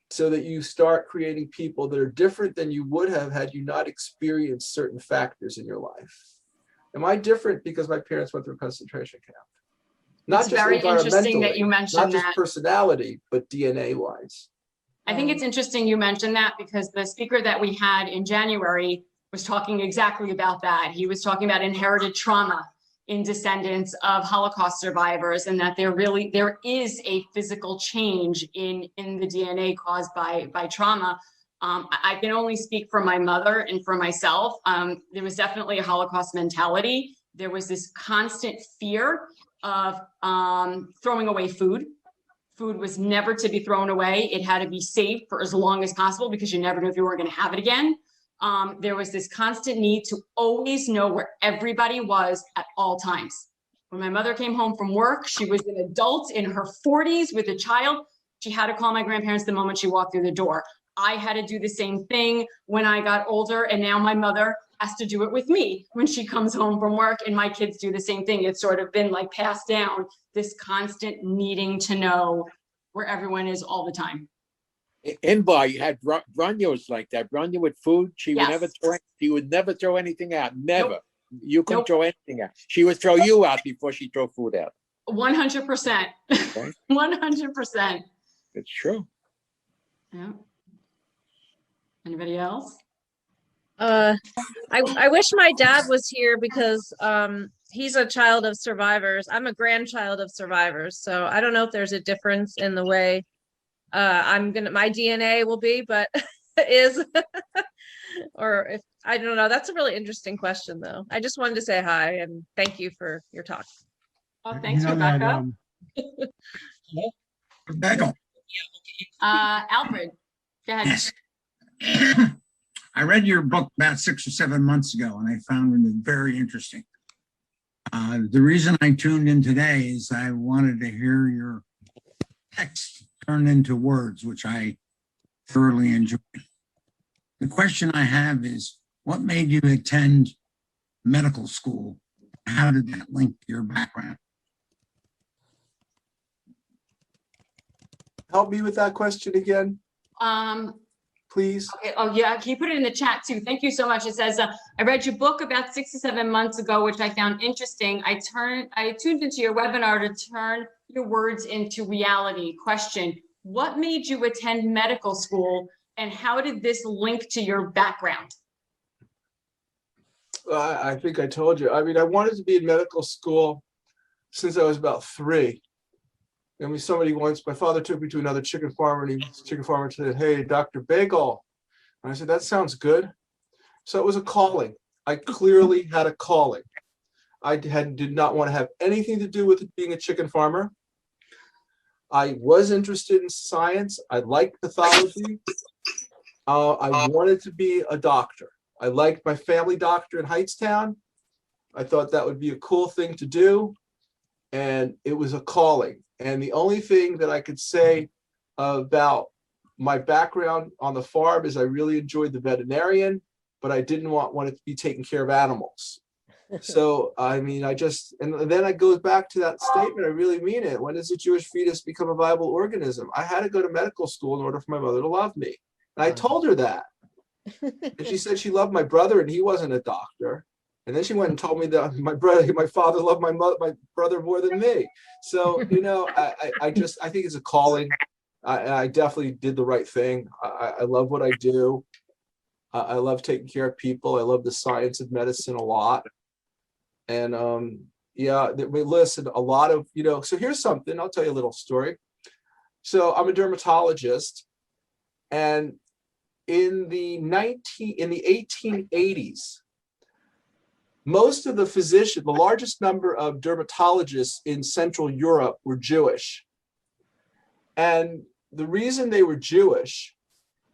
so that you start creating people that are different than you would have had you not experienced certain factors in your life? Am I different because my parents went through a concentration camp? Not it's just very interesting that you mentioned not just personality, but DNA wise. I think it's interesting you mentioned that, because the speaker that we had in January was talking exactly about that. He was talking about inherited trauma in descendants of Holocaust survivors, and that there is a physical change in the DNA caused by trauma. I can only speak for my mother and for myself. There was definitely a Holocaust mentality. There was this constant fear of throwing away food. Food was never to be thrown away. It had to be saved for as long as possible, because you never knew if you were going to have it again. There was this constant need to always know where everybody was at all times. When my mother came home from work, she was an adult in her 40s with a child. She had to call my grandparents the moment she walked through the door. I had to do the same thing when I got older, and now my mother has to do it with me when she comes home from work, and my kids do the same thing. It's sort of been like passed down, this constant needing to know where everyone is all the time. In bar, you had Bronya was like that. Bronya with food, she would never throw anything out. Never. Nope. You couldn't throw anything out. She would throw you out before she throw food out. 100%. Okay. 100%. It's true. Yeah. Anybody else? I wish my dad was here, because he's a child of survivors. I'm a grandchild of survivors, so I don't know if there's a difference in the way my DNA will be, but is or if I don't know. That's a really interesting question, though. I just wanted to say hi and thank you for your talk. Oh, thanks, Rebecca. Bagel. Alfred, go ahead. Yes. I read your book about 6 or 7 months ago, and I found it very interesting. The reason I tuned in today is I wanted to hear your text turned into words, which I thoroughly enjoyed. The question I have is, what made you attend medical school? How did that link to your background? Help me with that question again. please? Okay. Oh yeah, can you put it in the chat too? Thank you so much. It says, I read your book about 6 to 7 months ago, which I found interesting. I tuned into your webinar to turn your words into reality. Question, what made you attend medical school and how did this link to your background? I think I told you. I mean, I wanted to be in medical school since I was about 3. I mean, my father took me to another chicken farmer, and the chicken farmer said, "Hey, Dr. Bagel." And I said, "That sounds good." So it was a calling. I clearly had a calling. I did not want to have anything to do with being a chicken farmer. I was interested in science. I liked pathology. I wanted to be a doctor. I liked my family doctor in Hightstown. I thought that would be a cool thing to do. And it was a calling. And the only thing that I could say about my background on the farm is I really enjoyed the veterinarian, but I didn't want it to be taking care of animals. So, I mean, and then I go back to that statement. I really mean it. When does a Jewish fetus become a viable organism? I had to go to medical school in order for my mother to love me. And I told her that. And she said she loved my brother and he wasn't a doctor. And then she went and told me that my father loved my brother more than me. So, you know, I think it's a calling. I definitely did the right thing. I love what I do. I love taking care of people. I love the science of medicine a lot. And yeah, we listen a lot of, you know, so here's something, I'll tell you a little story. So I'm a dermatologist, and in the 1880s, most of the largest number of dermatologists in Central Europe were Jewish. And the reason they were Jewish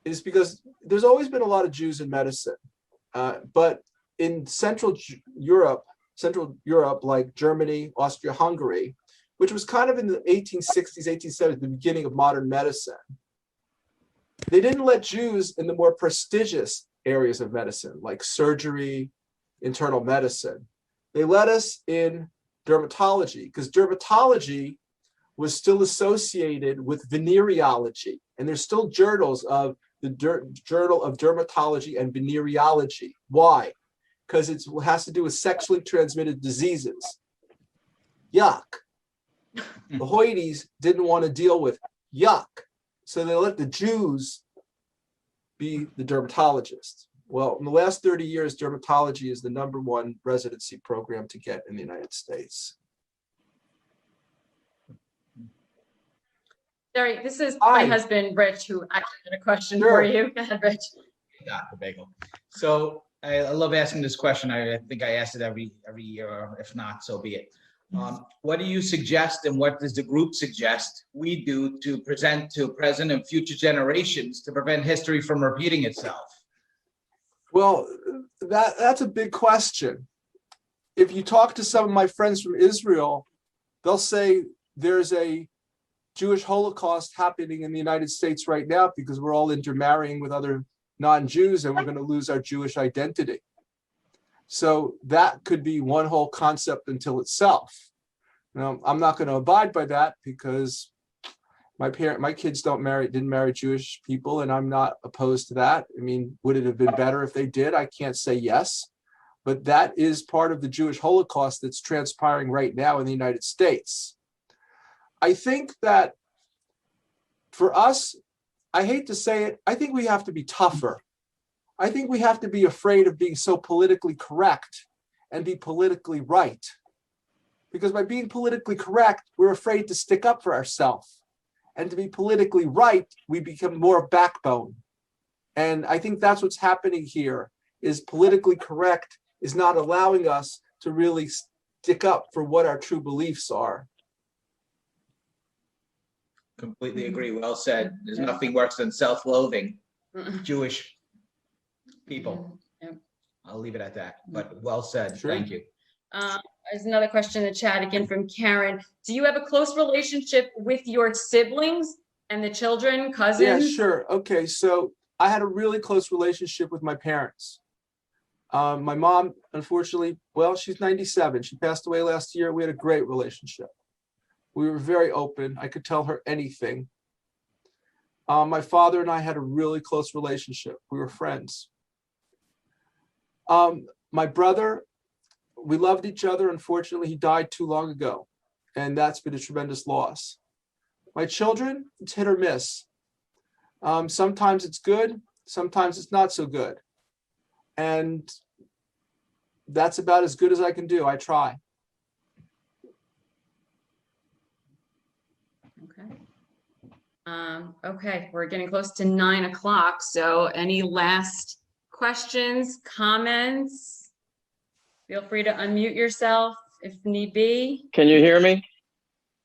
is because there's always been a lot of Jews in medicine. But in Central Europe, like Germany, Austria, Hungary, which was kind of in the 1860s, 1870s, the beginning of modern medicine, they didn't let Jews in the more prestigious areas of medicine, like surgery, internal medicine. They let us in dermatology because dermatology was still associated with venereology. And there's still journals of the Journal of Dermatology and Venereology. Why? Because it has to do with sexually transmitted diseases. Yuck. The Hoyties didn't want to deal with yuck. So they let the Jews be the dermatologists. Well, in the last 30 years, dermatology is the #1 residency program to get in the United States. Sorry, this is my husband, Rich, who actually had a question for you. Go ahead, Rich. Dr. Bagel. So I love asking this question. I think I ask it every year, or if not, so be it. What do you suggest, and what does the group suggest we do to present to present and future generations to prevent history from repeating itself? Well, that's a big question. If you talk to some of my friends from Israel, they'll say there's a Jewish Holocaust happening in the United States right now because we're all intermarrying with other non-Jews and we're going to lose our Jewish identity. So that could be one whole concept until itself. Now, I'm not going to abide by that because my kids didn't marry Jewish people, and I'm not opposed to that. I mean, would it have been better if they did? I can't say yes, but that is part of the Jewish Holocaust that's transpiring right now in the United States. I think that for us, I hate to say it, I think we have to be tougher. I think we have to be afraid of being so politically correct and be politically right. Because by being politically correct, we're afraid to stick up for ourselves. And to be politically right, we become more backbone. And I think that's what's happening here, is politically correct is not allowing us to really stick up for what our true beliefs are. Completely agree. Well said. There's nothing worse than self-loathing Jewish people. I'll leave it at that, but well said. Sure. Thank you. There's another question in the chat again from Karen. Do you have a close relationship with your siblings and the children, cousins? Yeah, sure. Okay, so I had a really close relationship with my parents. My mom, unfortunately, well, she's 97. She passed away last year. We had a great relationship. We were very open. I could tell her anything. My father and I had a really close relationship. We were friends. My brother, we loved each other. Unfortunately, he died too long ago, and that's been a tremendous loss. My children, it's hit or miss. Sometimes it's good, sometimes it's not so good. And that's about as good as I can do. I try. Okay. Okay, we're getting close to 9 o'clock. So any last questions, comments? Feel free to unmute yourself if need be. Can you hear me?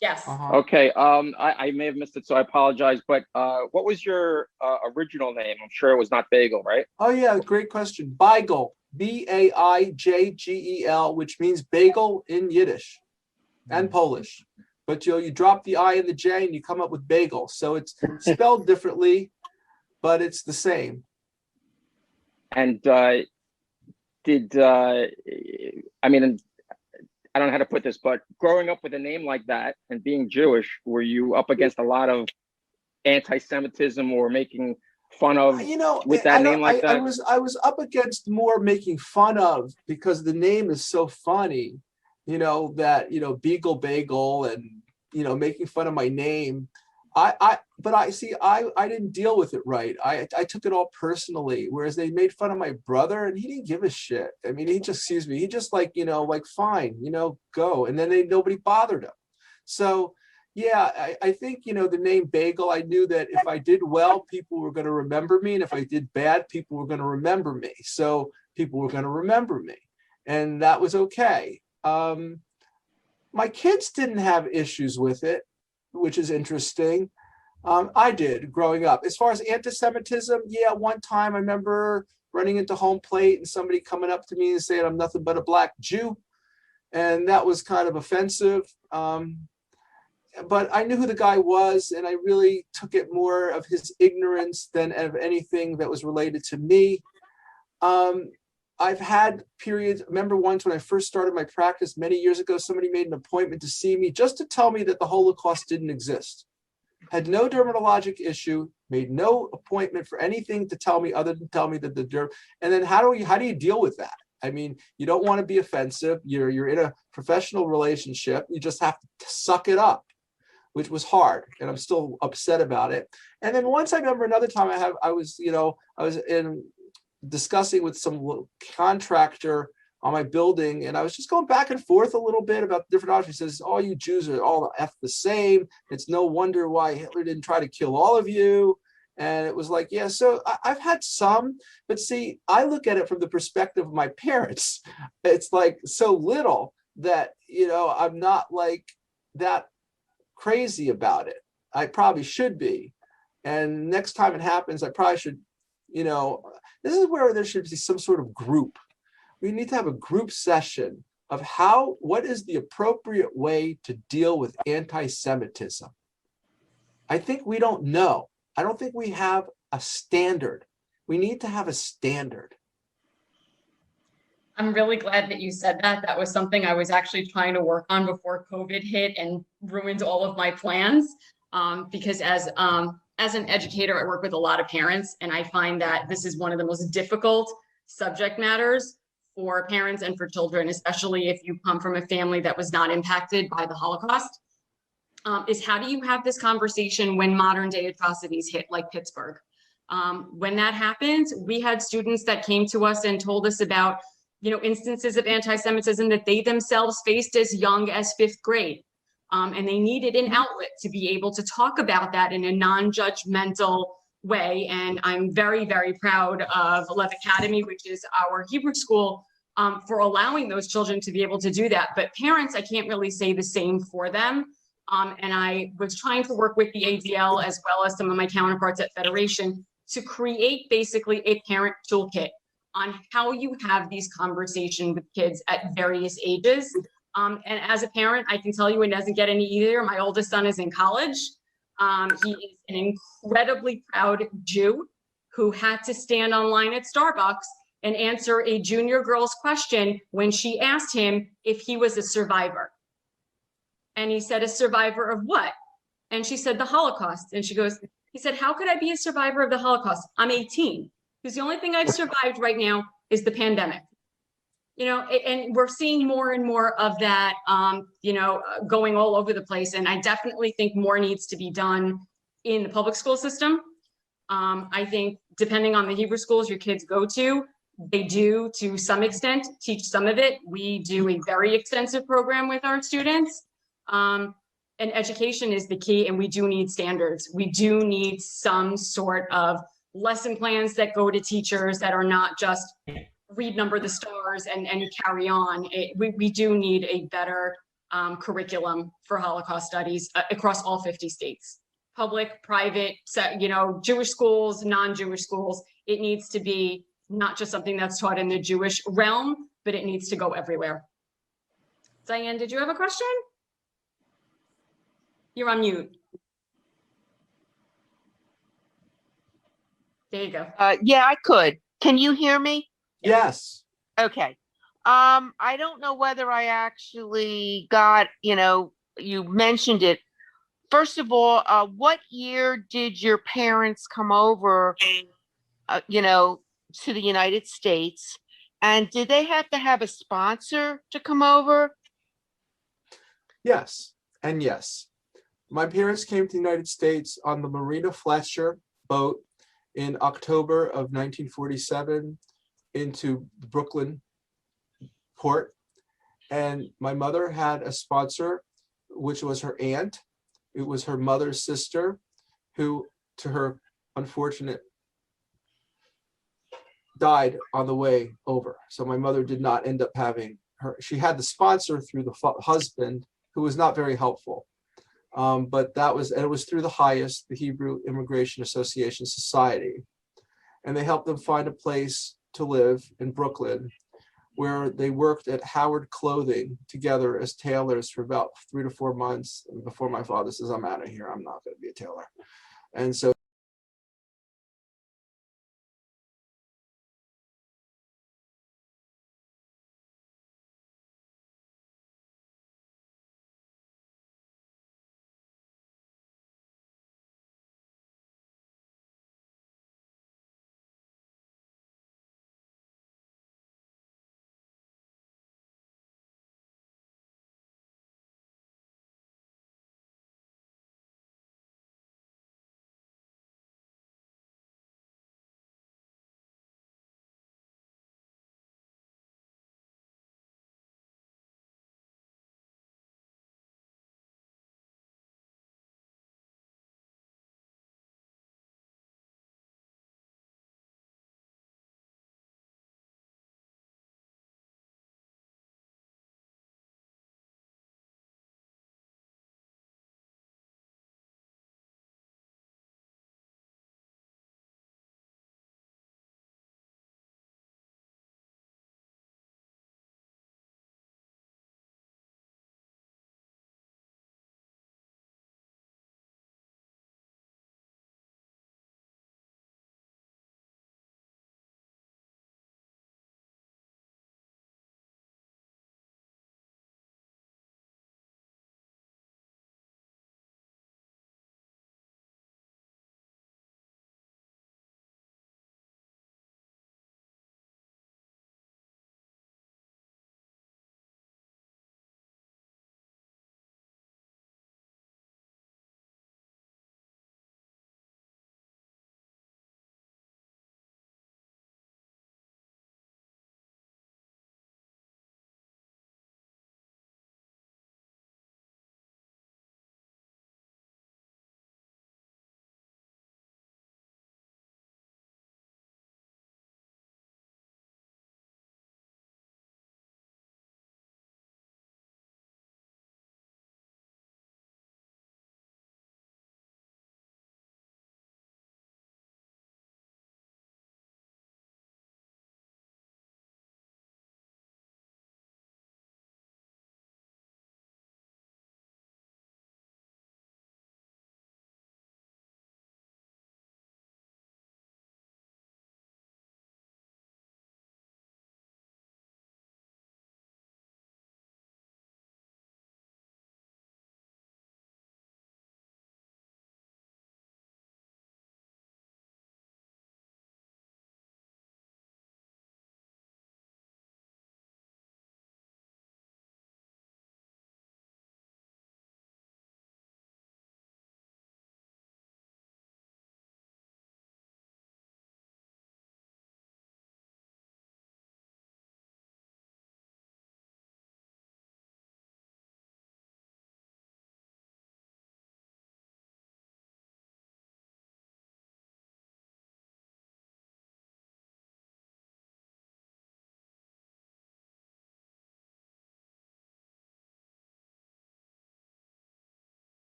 Yes. Okay. I may have missed it, so I apologize. But what was your original name? I'm sure it was not Bagel, right? Oh yeah, great question. Bagel, Baijgel, which means bagel in Yiddish and Polish. But you drop the I and the J and you come up with bagel. So it's spelled differently, but it's the same. And I mean, I don't know how to put this, but growing up with a name like that and being Jewish, were you up against a lot of anti-Semitism or making fun of with that name like that? I was up against more making fun of, because the name is so funny, that Beagle Bagel and making fun of my name. I didn't deal with it right. I took it all personally, whereas they made fun of my brother and he didn't give a shit. I mean, he just sees me. He just like fine, go. And then nobody bothered him. So yeah, I think, the name Bagel, I knew that if I did well, people were going to remember me. And if I did bad, people were going to remember me. So people were going to remember me. And that was okay. My kids didn't have issues with it, which is interesting. I did growing up. As far as anti-Semitism, yeah, one time I remember running into home plate and somebody coming up to me and saying I'm nothing but a black Jew. And that was kind of offensive. But I knew who the guy was, and I really took it more of his ignorance than of anything that was related to me. I've had periods. Remember once when I first started my practice many years ago, somebody made an appointment to see me just to tell me that the Holocaust didn't exist. Had no dermatologic issue, made no appointment for anything to tell me other than tell me that and then how do you deal with that? I mean, you don't want to be offensive. You're in a professional relationship. You just have to suck it up, which was hard, and I'm still upset about it. And then once I remember another time I was discussing with some contractor on my building, and I was just going back and forth a little bit about different options. He says, all you Jews are all the same. It's no wonder why Hitler didn't try to kill all of you. And it was like, yeah, so I've had some, but see, I look at it from the perspective of my parents. It's like so little that, I'm not like that crazy about it. I probably should be. And next time it happens, I probably should, this is where there should be some sort of group. We need to have a group session of what is the appropriate way to deal with anti-Semitism. I think we don't know. I don't think we have a standard. We need to have a standard. I'm really glad that you said that. That was something I was actually trying to work on before COVID hit and ruined all of my plans. Because as an educator, I work with a lot of parents, and I find that this is one of the most difficult subject matters for parents and for children, especially if you come from a family that was not impacted by the Holocaust, is how do you have this conversation when modern day atrocities hit, like Pittsburgh? When that happens, we had students that came to us and told us about, instances of anti-Semitism that they themselves faced as young as 5th grade. And they needed an outlet to be able to talk about that in a non-judgmental way. And I'm very, very proud of Lev Academy, which is our Hebrew school, for allowing those children to be able to do that. But parents, I can't really say the same for them. And I was trying to work with the ADL as well as some of my counterparts at Federation to create basically a parent toolkit on how you have these conversations with kids at various ages. And as a parent, I can tell you it doesn't get any easier. My oldest son is in college. He is an incredibly proud Jew who had to stand online at Starbucks and answer a junior girl's question when she asked him if he was a survivor. And he said, a survivor of what? And she said, the Holocaust. And she goes, He said, how could I be a survivor of the Holocaust? I'm 18, because the only thing I've survived right now is the pandemic. You know, and we're seeing more and more of that, you know, going all over the place. And I definitely think more needs to be done in the public school system. I think depending on the Hebrew schools your kids go to, they do to some extent teach some of it. We do a very extensive program with our students. And education is the key, and we do need standards. We do need some sort of lesson plans that go to teachers that are not just read number the stars and carry on. We do need a better curriculum for Holocaust studies across all 50 states. Public, private, you know, Jewish schools, non-Jewish schools. It needs to be not just something that's taught in the Jewish realm, but it needs to go everywhere. Diane, did you have a question? You're on mute. There you go. Yeah, I could. Can you hear me? Yes. Okay. I don't know whether I actually got, you know, you mentioned it. First of all, what year did your parents come over, you know, to the United States? And did they have to have a sponsor to come over? Yes, and yes. My parents came to the United States on the Marina Fletcher boat in October of 1947 into Brooklyn port. And my mother had a sponsor, which was her aunt. It was her mother's sister, who, to her unfortunate, died on the way over. So my mother did not end up having her. She had the sponsor through the husband, who was not very helpful. But that was, and it was through the highest, the Hebrew Immigration Association Society. And they helped them find a place to live in Brooklyn, where they worked at Howard Clothing together as tailors for about 3 to 4 months before my father says, I'm out of here, I'm not going to be a tailor. And so